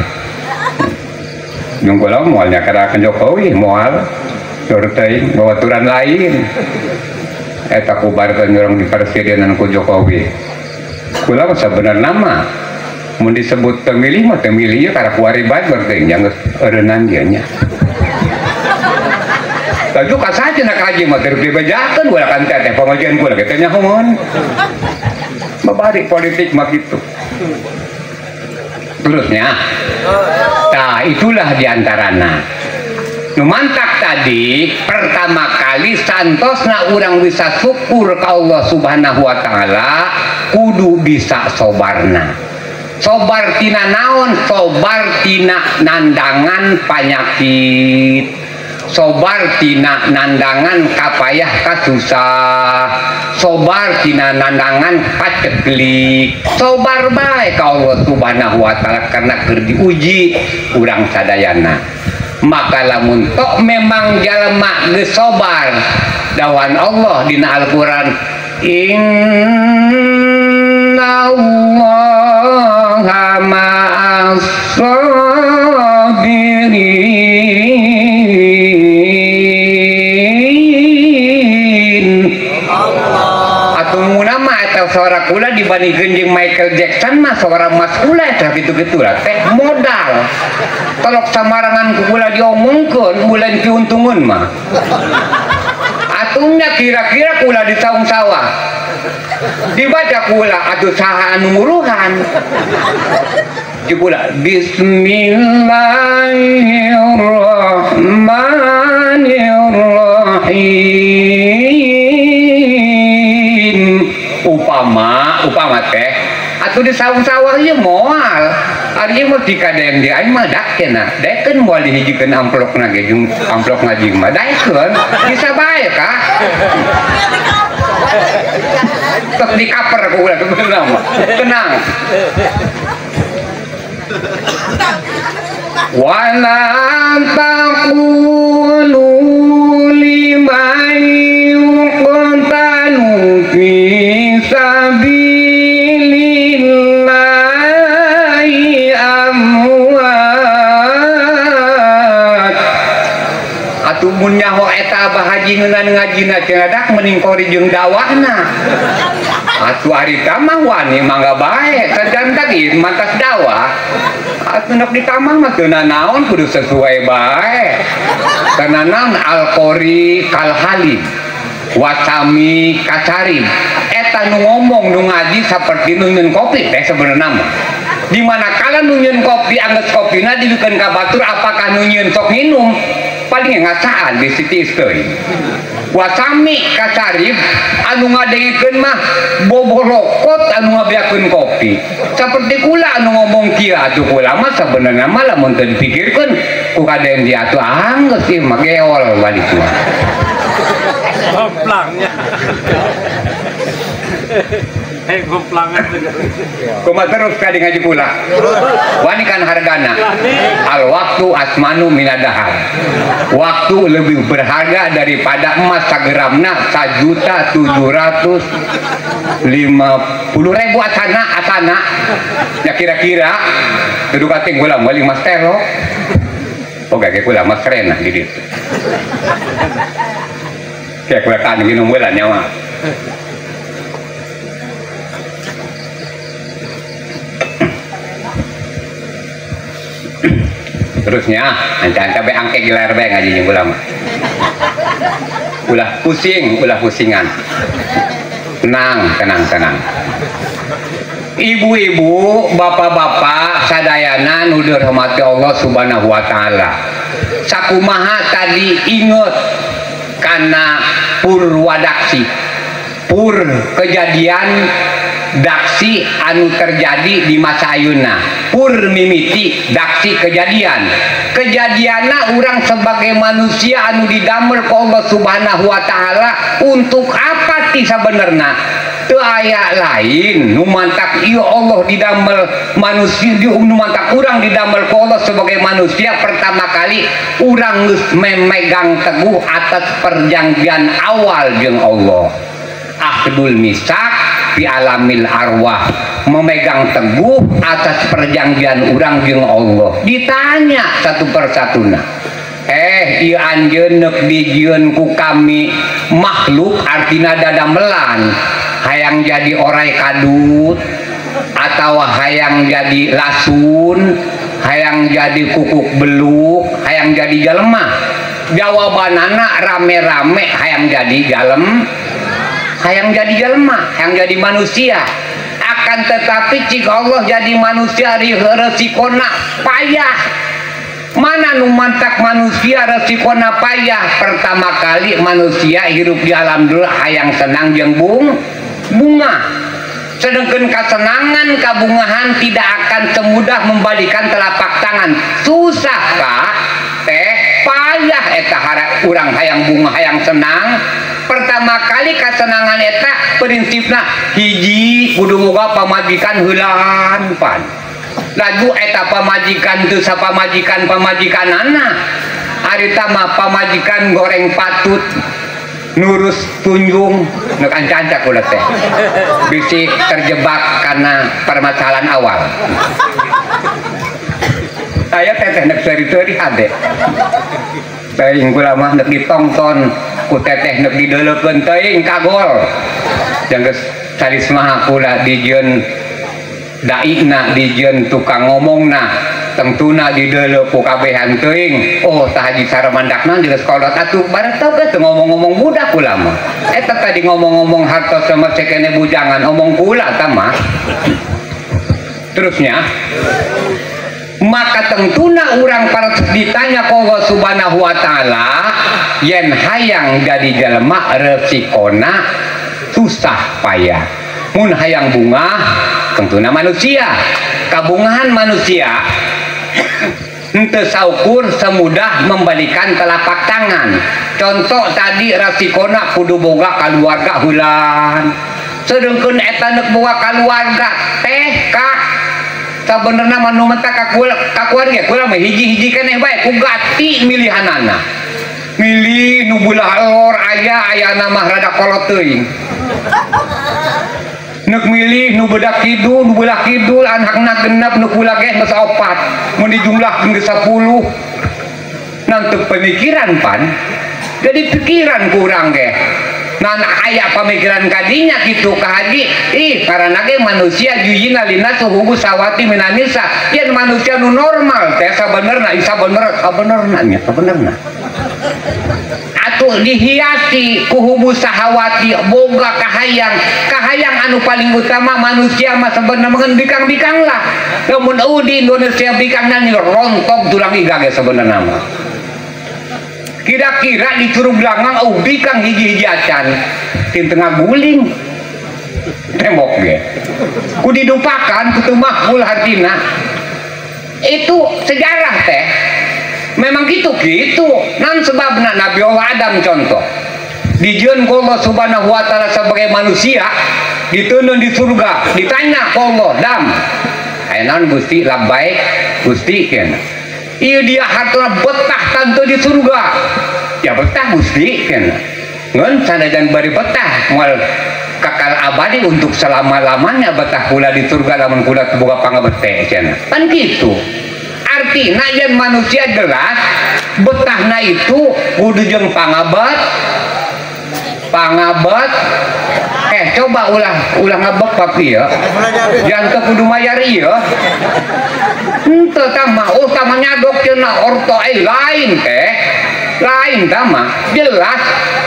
jeung kula moalnya kada ke Jokowi moal gorting bawa aturan lain eta kubarkeun urang di presidenan ku Jokowi kula sebenarnya nama mau disebut pemilih mah pemilih ya karena kuaribat berarti jangan eueunan dia nya tapi ka saja nak haji mah terus dibajakeun ulah kan teh pamajian kula kitu nya heumun babari politik mah kitu terusnya tah itulah diantarana nu mantak tadi pertama kali santosna urang bisa syukur ka Allah Subhanahu wa taala kudu bisa sobarna sobar tina naon sobar tina nandangan panyakit sobar tina nandangan kapayah kasusah sobar tina nandangan paceklik sobar bae ka Allah Subhanahu wa taala karena keur diuji urang sadayana maka lamun tok memang jalma geus sobar dawan Allah dina Al-Qur'an innallaha ma'as sabirin atumuna mah eta suara kula dibandingkeun jeung Michael Jackson mah suara mas kula eta gitu-gitu lah teh modal tolok samarangan ku kula diomongkeun bulan kiuntungun mah atungnya kira-kira kula di saung sawah dibaca kula atuh saha anu nguruhan di kula bismillahirrahmanirrahim upama teh atuh di saung sawah ieu moal ari mah dikaden di aing mah dak cenah daekeun moal dihijikeun amplopna ge jeung amplop ngaji mah daekeun bisa bae ka tek dikaper ku ulah bener mah tenang wala taqulu liman yuqtalu fi sabilillahi amwat atuh mun nyaho eta bahaji ngeungan ngajina cenah mending kori jeung dakwahna atuh ari tamah wani mangga bae sajan tadi mantas dakwah atuh nak ditamah mah teu naon kudu sesuai bae karena naon al-qori kalhali wasami kacarim eta nu ngomong nu ngaji saperti nu nyeun kopi teh sebenarnya mah di mana kala nu nyeun kopi anggeus kopina dibikeun ka batur apakah nu nyeun sok minum paling ngasaan di siti isteuy wasami kacarib anu ngadengikeun mah boborokot anu ngabeakeun kopi saperti kula anu ngomong kieu atuh kula mah sabenerna mah lamun teu dipikirkeun ku kaden dia atuh anggeus ieu mah geol balik mah gomplangnya goplangan kumaha terus kadi ngaji pula wani kan hargana al waktu asmanu minadahar waktu lebih berharga daripada emas sageramna 1.750.000 asana ya kira-kira kudu kating kula meuli mas telo oke kula mas rena di ditu kayak kula kan minum bulan nyawa terusnya anca-anca be angke gilar be ngaji jeung ulama ulah pusingan tenang ibu-ibu bapak-bapak sadayana nu dirahmati Allah Subhanahu wa taala sakumaha tadi inget kana purwadaksi pur kejadian daksi anu terjadi di masa ayeuna pur mimiti daksi kejadianna urang sebagai manusia anu didamel ku Allah Subhanahu wa taala untuk apa ti sabenerna teu aya lain nu mantak ieu Allah didamel manusia di nu mantak urang didamel ku Allah sebagai manusia. Pertama kali urang geus memegang teguh atas perjanjian awal jeung Allah, akhdul misak fi alamil arwah, memegang teguh atas perjanjian urang jeung Allah. Ditanya satu persatuna, ieu anjeun neuk dijieun ku kami makhluk artina dadamelan hayang jadi orai kadut atau hayang jadi lasun, hayang jadi kukuk beluk, hayang jadi jelema? Jawabanana rame-rame hayang jadi hayang jadi jelema, hayang jadi manusia. Akan tetapi jika Allah jadi manusia resikona payah. Mana nu mantak manusia resikona payah? Pertama kali manusia hidup di alam dulu hayang senang jeung bunga. Sedangkan kesenangan kabungahan tidak akan semudah membalikan telapak tangan. Susah kak teh payah eta urang hayang bunga hayang senang. Pertama kali kesenangan eta prinsipna hiji kudu boga pamajikan heulaan pan. Lagu eta pamajikan teu sapamajikan-pamajikanana. Ari mah pamajikan goreng patut nurus tunjung neuk ancancak ulah teh. Bisi terjebak karena permasalahan awal. Aya teteh neuk seuri-seuri hade. Teuing kula mah neuk ditongton ku teteh neuk dideuleupkeun teuing kagol. Jang geus salis mah kula dijieun daina dijieun tukang ngomongna tentuna dideuleup ku kabehan teuing. Oh tah haji saramandakna di sekolah atuh bareng teu teu ngomong-ngomong budak kula mah. Eta tadi ngomong-ngomong hartos sama cekene bujangan omong kula tah mah. Terusnya maka tentuna urang paras ditanya ku Allah Subhanahu wa taala yen hayang jadi jelema resikona susah payah. Mun hayang bunga tentuna manusia, kabungahan manusia henteu saukur semudah membalikan telapak tangan. Contoh tadi rasikona kudu boga kaluarga heulan. Sedengkeun eta neuk boga kaluarga teh kak sabenerna manu mentak ka keluarga kula mah hiji-hiji keneh bae ku gati milihanana. Milih nu beulah lor aya mah rada kolot teuing. Nuk milih nu bedak kidul, nu belah kidul, anakna genep, nu kula ge geus 4, mun dijumlahkeun geus 10. Nanti pemikiran pan, jadi pikiran kurang ge. Nan aya pemikiran kadinya kitu ka haji, karena ge manusia juyina lina suhubu sawati minanisa, yen manusia nu normal teh sabenerna atuh dihiasi ku hubu sahawati boga kahayang anu paling utama manusia mah sebenarnya meureun bikang-bikang lah. Lamun di Indonesia bikangna ni rontok tulang iga ge sebenarnya mah. Kira-kira di Curug Langgang bikang hiji-hiji acan di tengah guling tembok ge. Ku didupakan kudu makbul hartina. Itu sejarah teh. Memang gitu nan sebabna Nabi Allah Adam contoh dijieun ku Allah Subhanahu wa taala sebagai manusia diteunun di surga ditanya ku Allah dam aya naon Gusti labbaik Gusti keneh ieu dia hartona betah tantu di surga ya betah Gusti keneh ngeun sanajan bari betah moal kakal abadi untuk selama-lamanya betah kula di surga lamun kula teu boga pangabete cenah kan kitu. Artina yen manusia jelas betahna itu kudu jeung pangabet coba ulah ngabek papi ya jangan kudu mayar ieu henteu tah mah utama nyadok cenah orto lain teh lain tah mah jelas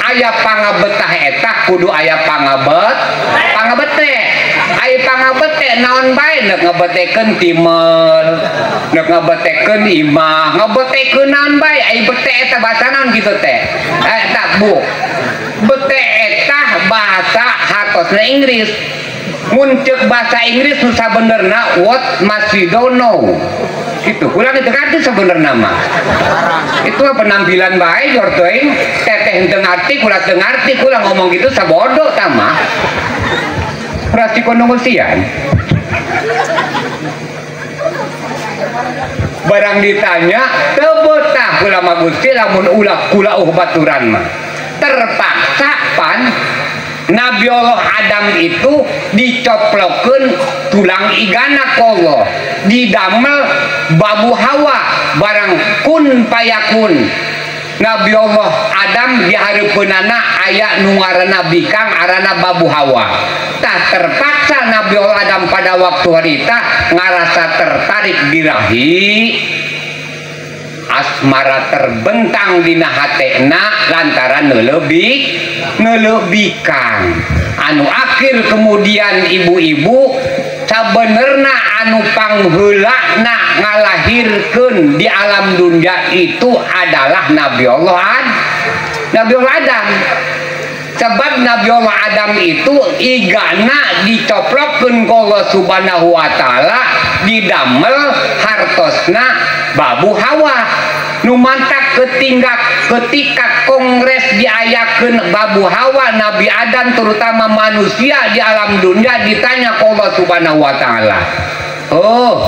aya pangabetah eta kudu aya pangabete aya pangabete naon bae neuk ngabetekeun timel neuk ngabetekeun imah ngabetekeun naon bae aya bete eta bahasa naon kitu teh eta bu bete eta bahasa hartosna Inggris mun ceuk bahasa Inggris nu sabenerna what must we don't know gitu ulah itu ngerti sebenerna mah itu mah penampilan bae jor teuing teteh teu ngarti kula teu ngarti kula ngomong gitu sabodo tah mah Rasiko nunggusian. Barang ditanya tebetah ulama Gusti lamun ulah kula baturan mah terpaksa pan Nabi Allah Adam itu dicoplokeun tulang igana kolo didamel babu Hawa barang kun payakun Nabi Allah Adam di hareupeunana aya nu ngaranna bikang arana babu Hawa. Tah terpaksa Nabi Allah Adam pada waktu harita ngarasa tertarik birahi asmara terbentang dina hatena lantaran neulebikang anu akhir kemudian ibu-ibu sabenerna anu pangheulana ngalahirkeun di alam dunia itu adalah Nabi Allah Adam. Sebab Nabi Allah Adam itu igana dicoplokkeun ku Allah Subhanahu wa taala didamel hartosna babu Hawa. Nu mantak ketika kongres diayakeun babu Hawa Nabi Adam terutama manusia di alam dunia ditanya ku Allah Subhanahu wa taala. Oh,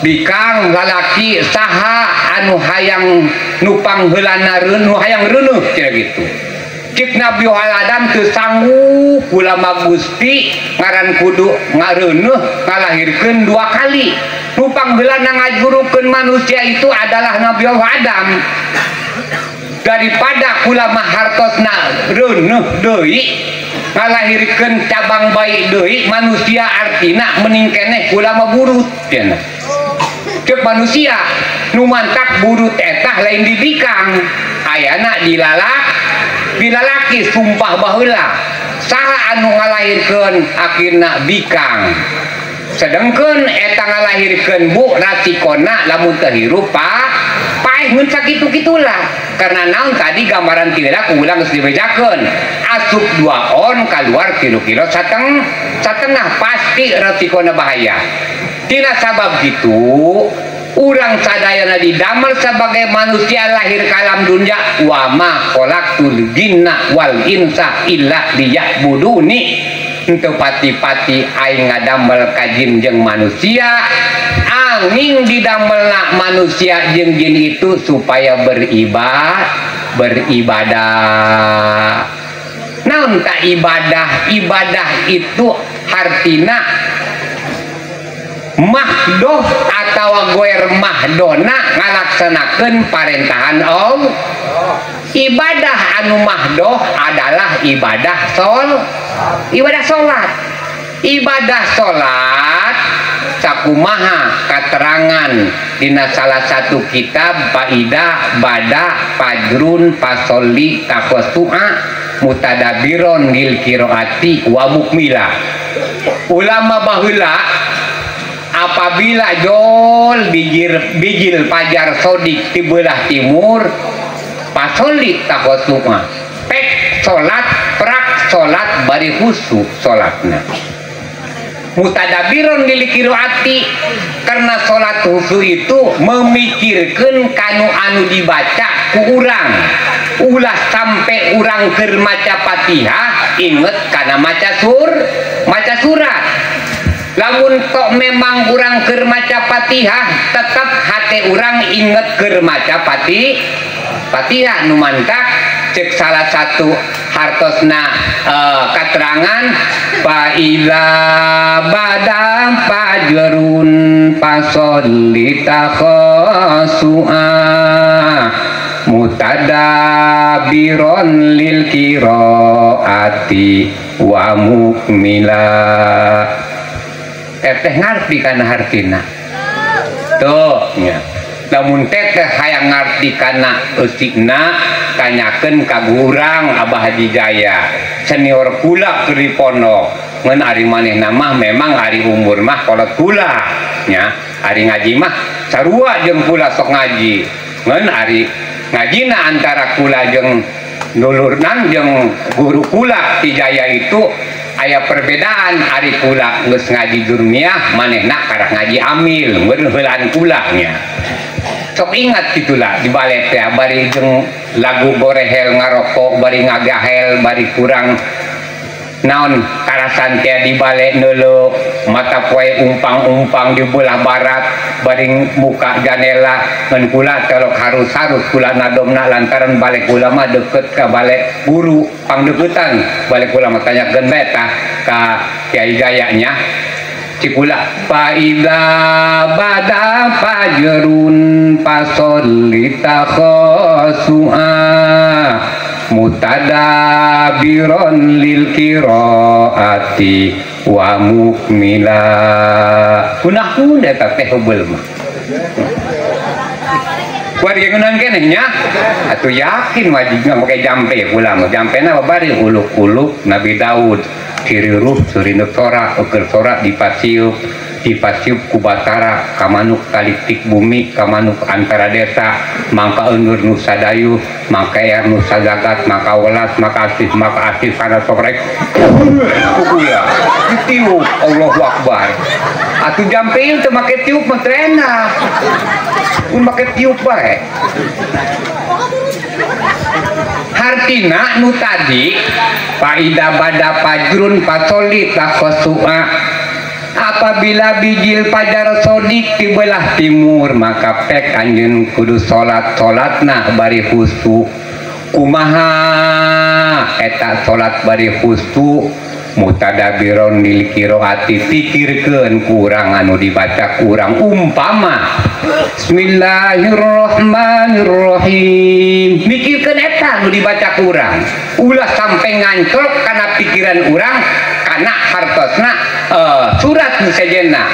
bikang lalaki saha anu hayang nu pangheulana nu hayang reuneuh kira gitu. Cik Nabi Adam teu sanggup ulama Gusti ngaran kudu ngareuneuh ngalahirkeun 2 kali. Nu pangheulana ngajurukeun manusia itu adalah Nabi Adam. Daripada ulama hartosna reuneuh deui ngalahirkeun cabang bayi deui manusia artina mending keneh ulama burut cenah. Cek manusia nu mantak burut etah lain dibikang ayana dilalaki sumpah baheula saha anu ngalahirkeun akhirna bikang sedengkeun eta ngalahirkeun bu rasikona lamun teu hirup paeh mun sakitu-kitulah karena naon tadi gambaran tiara ulang geus dibejakeun asup 2 on kaluar kilo-kilo satengah pasti rasikona bahaya. Tina sabab gitu urang sadayana didamel sebagai manusia lahir kalam dunia wa ma khalaqtul jinna wal insa illa liya'buduni. Henteu pati-pati aing ngadamel ka jin jeung manusia angin didamelna manusia jeung jin itu supaya beribadah. Naon ta ibadah? Ibadah itu hartina mahdoh atau goer mahdona ngalaksanakeun parentahan Allah. Ibadah anu mahdoh adalah ibadah salat. Ibadah salat sakumaha katerangan dina salah satu kitab Faidah Bada Fajrun Fasolli Taqasu'a Mutadabiron Lil Qiraati wa Mukmila. Ulama baheula apabila jol bijil pajar sodik di belah timur pasolli taqasu'a pek salat prak salat bari khusyuk salatna mutadabiron lil qiraati karena salat khusyuk itu memikirkeun kanu anu dibaca ku urang ulah sampai urang keur maca Fatihah inget kana maca surat. Lamun kok memang urang keur maca Fatihah tetap hate urang inget keur maca Fatihah nu mantak cek salah satu hartosna katerangan Fa'ila badam fajrun fasolli taqasu'a mutadabiron lil qiraati wa mukmila. Teteh ngarti kana hartina tuh nya namun teteh hayang ngarti kana eusikna tanyakeun ka urang Abah Haji Jaya senior kula keur di pondok ngan ari manehna mah memang ari umur mah kolot kula nya ari ngaji mah sarua jeung kula sok ngaji ngan ari ngajina antara kula jeung dulurnan jeung guru kula ti Jaya itu aya perbedaan ari kula geus ngaji durmiah manehna karah ngaji amil heulaan kula nya sok ingat gitulah di balik teh bari jeung lagu gorehel ngarokok bari ngagahel bari kurang naon karasan teh di balik neuleuh mata poe umpang-umpang di belah barat baring muka jendela ngan kula telok harus kula nadomna lantaran balik kula mah deket ka balik guru pangdeuketan balik kula mah tanyakeun beta ka Kiai Jayanya cikula faida bada fajrun fasolita khosua mutadabiron lil qiraati wa mukmila kunah kuda teh heubel mah wari ngeunan keneh nya atuh yakin wajibna make jampe kula mah jampena babari uluk-uluk Nabi Daud ciri ruh suri sora ukur sora dipasiup ku Batara kamanuk kalitik bumi kamanuk antara desa mangka endur nusa dayu mangka air nusa jagat maka welas maka asih karena sobrek kukula ditiup Allahu Akbar atuh jampe ieu teu make tiup mah trena pun make tiup bae hartina nu tadi faida bada fajrun fasoli takhosua apabila bijil pajar sodik di belah timur maka pek anjeun kudu salatna bari khusu kumaha eta salat bari khusu mutadabiron lil qiraati pikirkeun kurang anu dibaca kurang umpama bismillahirrahmanirrahim mikirkeun eta anu dibaca kurang ulah sampai nganclok kana pikiran urang kana hartosna surat nu sejenna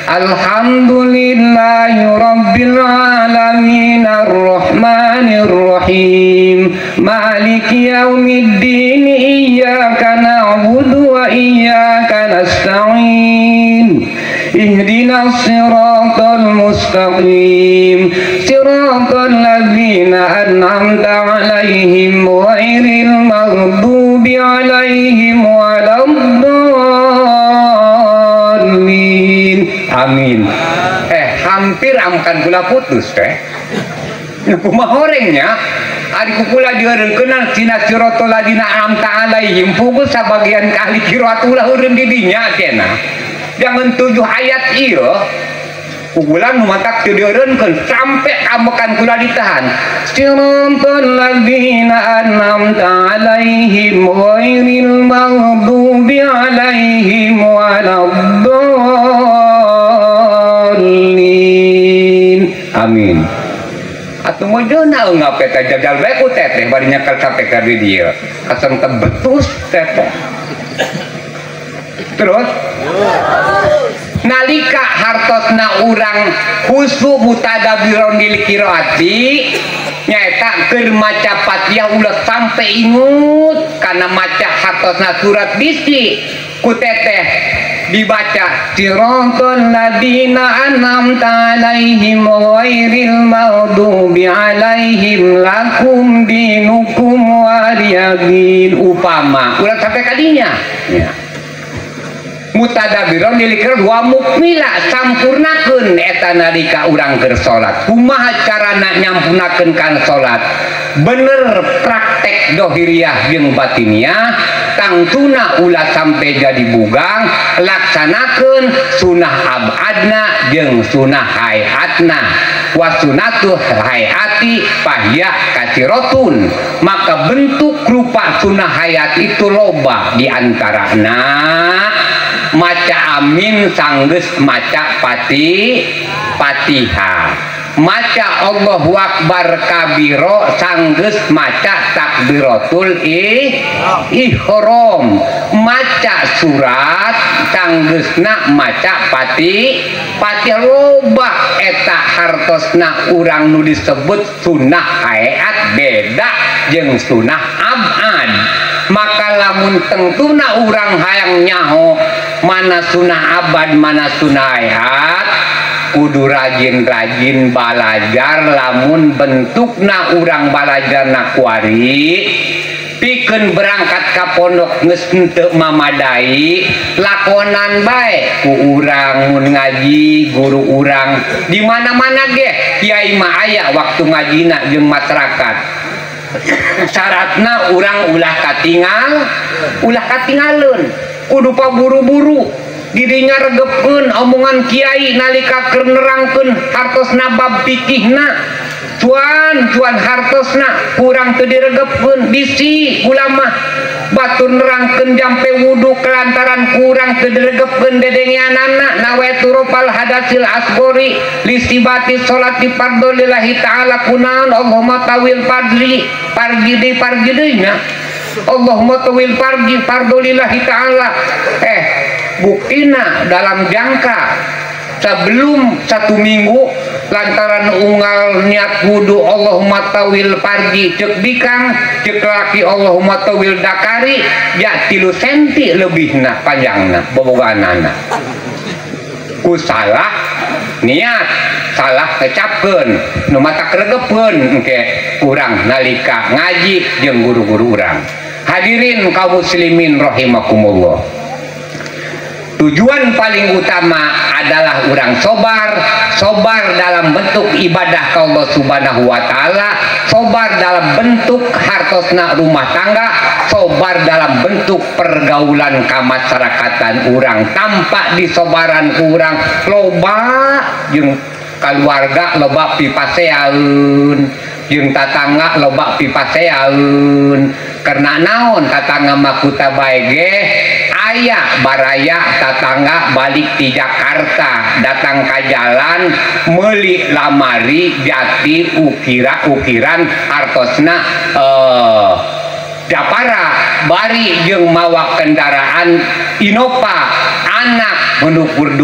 alhamdulillahi rabbil alamin arrahmanir rahim maliki yaumiddin iyyaka na'budu wa iyyaka nasta'in ihdinas siratal mustaqim siratal ladzina an'amta 'alaihim ghairil maghdubi 'alaihim waladdallin. Amin. Hampir amkan kula putus teh. Kumaha horengnya ari kula dieureunkeun tina siratal ladzina an'amta 'alaihim pukul sabagian kali qiraatullah eureun di dinya cenah. Jangan 7 ayat ieu pugulan numatak dieureunkeun sampai amekan kula ditahan siratal ladzina an'amta 'alaihim ghairil maghdubi 'alaihim waladdallin. Amin. Atuh modeuna ngape teh jagal bae ku teteh bari nyakel sampai ka dieu asam kebetus teteh terus nalika hartosna urang khusu mutadabiron lil qiraati nyaeta keur maca Fatihah ulah sampai ingut kana maca hartosna surat bisi ku teteh dibaca siratal ladzina an'amta 'alaihim ghairil maghdubi 'alaihim lakum dinukum waliyadin upama ulah sampai kadinya ya. Mutadabiron dilikir wa mukmila sampurnakeun eta nalika urang keur salat kumaha carana nyampunakeun kan salat bener praktek dohiriyah jeung batiniah tangtuna ulah sampai jadi bugang laksanakeun sunah abadna jeung sunah hayatna wa sunatu hayati fahya katsiratun maka bentuk rupa sunah hayat itu loba diantarana maca amin sanggeus maca Fatihah maca Allahu Akbar kabiro sanggeus maca takbiratul ihram maca surat sanggeusna maca Fatihah loba eta hartosna urang nu disebut sunah hayat beda jeung sunah abad maka lamun tengtuna urang hayang nyaho mana sunah abad mana sunah hayat kudu rajin-rajin balajar lamun bentukna urang balajarna kuari pikeun berangkat ka pondok geus teu mamadai lakonan bae ku urang mun ngaji guru urang di mana-mana ge kiai mah aya waktu ngajina jeung masyarakat syaratna urang ulah katinggalun kudu paburu-buru dirinya regepkeun omongan kiai nalika keur nerangkeun hartosna bab fikihna cuan hartosna kurang teu diregepkeun bisi ulama batur nerangkeun jampe wudu kelantaran kurang teu diregepkeun dedengeanana nawaitu rafal hadasil asgori listibati sholati fardhu lillahi ta'ala kunaon Allahumma tawil fardhi pargidina Allahumma tawil fardhu lillahi ta'ala buktina dalam jangka sebelum 1 minggu lantaran unggal niat wudu Allahumma tawil farji cek bikang cek laki Allahumma tawil dakari ya 3 senti lebihna panjangna boboganana ku salah niat salah kecapkeun nu mata keregepkeun engke urang nalika ngaji jeung guru-guru urang. Hadirin kaum muslimin rahimakumullah, tujuan paling utama adalah orang sobar dalam bentuk ibadah ke Allah subhanahu wa ta'ala, sobar dalam bentuk hartosna rumah tangga, sobar dalam bentuk pergaulan kamasyarakatan orang. Tampak di sobaran orang loba jeung keluarga loba pipaseaun jeung tatangga loba pipaseaun karena naon tatangga makuta bae ge aya baraya tatangga balik di Jakarta datang ke jalan meuli lamari jati ukiran hartosna Japara bari jeung mawa kendaraan Innova anak menukur 2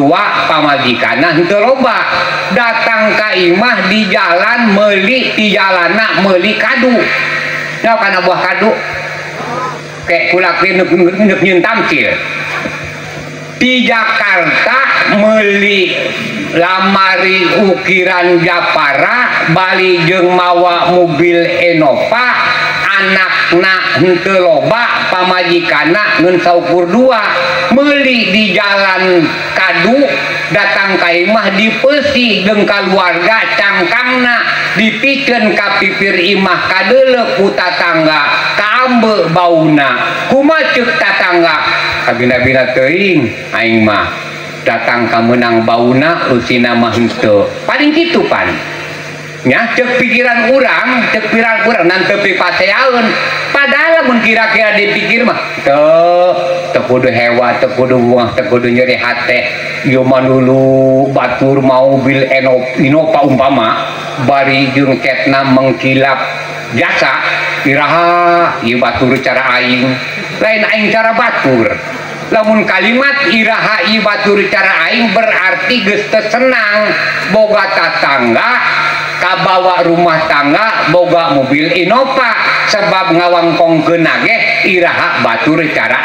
pamajikana henteu loba datang ka imah di jalan meuli di jalana meuli kadu nya kana buah kadu kayak kulak neuk nyeun tamsil di Jakarta meuli lamari ukiran Japara bali jeung mawa mobil Innova anakna henteu loba pamajikana ngeun saukur 2 meuli di jalan kadu datang ka imah dipeusi jeung kaluarga cangkangna dipikeun ka pipir imah kadeuleu ku tatangga kaambe bauna kumaha ceuk tatangga kabina-bina teuing aing mah datang ka meunang bauna usina mah henteu paling kitu pan nya cek pikiran urang nanti pipaseaun padahal mun kira-kira dipikir mah teu kudu hewa teu kudu buah teu kudu nyeri hate ieu mah dulu batur mobil Innova umpama bari jeung ketna mengkilap jasa iraha ieu batur cara aing lain aing cara batur lamun kalimat iraha ieu batur cara aing berarti geus teu senang boga tatangga kabawa rumah tangga boga mobil Innova sebab ngawangkongkeun ge iraha batur cara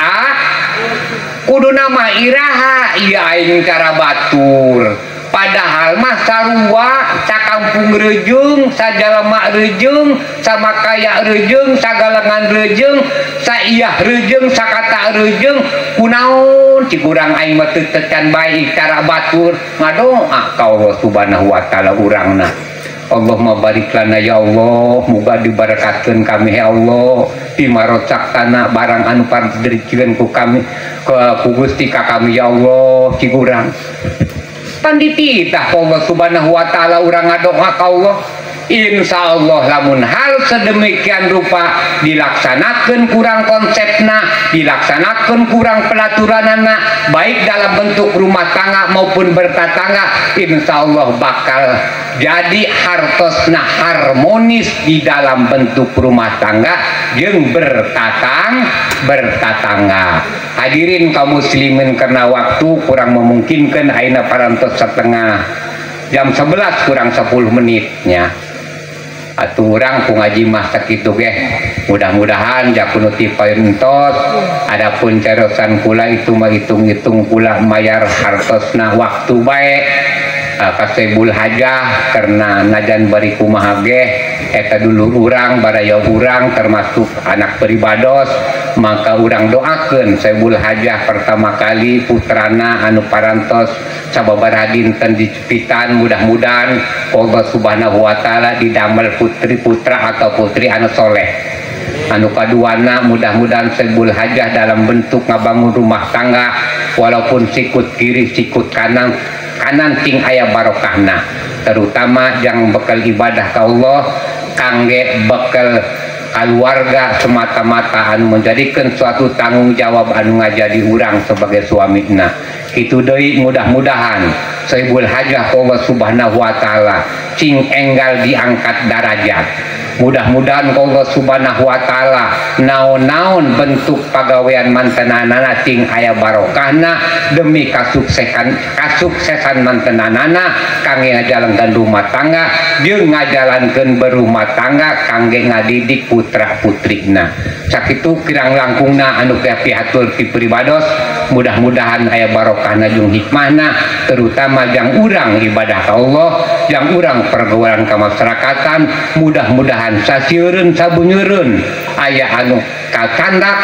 kudu nama iraha ieu aing cara batur padahal mah sarua sakampung rejeung sajalema rejeung samakaya rejeung sagalengan rejeung saiyah rejeung sakata rejeung kunaon cik urang aing mah teu tecan bae cara batur ngadoa ka Allah subhanahu wa ta'ala urangna Allahumma barik lana ya Allah muga dibarakatkeun kami ya Allah pimarocaktana barang anu paredirikeun ku kami ku Gusti ka kami ya Allah cik urang pandititah Allah subhanahu wa ta'ala urang ngadoa ka Allah insyaallah lamun hal sedemikian rupa dilaksanakeun kurang konsepna dilaksanakeun kurang pelaturanana baik dalam bentuk rumah tangga maupun bertatangga insyaallah bakal jadi hartosna harmonis di dalam bentuk rumah tangga jeung bertatangga. Hadirin kaum muslimin karena waktu kurang memungkinkan ayeuna parantos setengah jam 11 kurang 10 menitnya atuh urang ku ngaji mah sakitu ge mudah-mudahan jakunu ti paentos adapun carosan kula itu mah hitung-hitung kula mayar hartosna waktu bae kasebul hajah karena najan bari kumaha ge eta dulu urang baraya urang termasuk anak peribados maka urang doakeun Saibul Hajah pertama kali putrana anu parantos sababaraha dinten dicepitan, mudah-mudahan Allah Subhanahu wa taala didamel putri putra atau putri anu soleh. Anu kaduana mudah-mudahan Saibul Hajah dalam bentuk ngabangun rumah tangga walaupun sikut kiri sikut kanan ting aya barokahna, terutama yang bekal ibadah ka Allah kangge bekal keluarga semata-mata anu menjadikan suatu tanggung jawab anu ngajadi urang sebagai suamina. Kitu deui mudah-mudahan Saibul Hajah Allah Subhanahu wa taala cing enggal diangkat derajat. Mudah-mudahan Allah Subhanahu wa taala naon-naon bentuk pagawean mantenanana cing aya barokahna demi kasuksesan mantenanana kangge ngajalankeun rumah tangga jeung ngajalankeun berumah tangga kangge ngadidik putra putrina. Sakitu kirang langkungna anu pihatur ti pribados, mudah-mudahan aya barokahna jeung hikmahna, terutama jang urang ibadah ka Allah, jang urang pergaulan kemasyarakatan, mudah-mudahan sasieun sabunyeun aya anu kacandak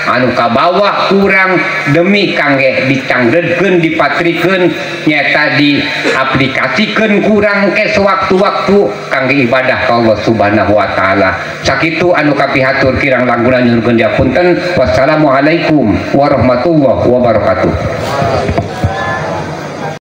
anu kabawa kurang demi kangge dicangredkeun dipatrikeun nyata diaplikasikeun kurang ke sewaktu-waktu kangge ibadah ka Allah Subhanahu wa taala. Sakitu anu kapihatur kirang langguna nyuhun diapunten. Wassalamualaikum warahmatullahi wabarakatuh.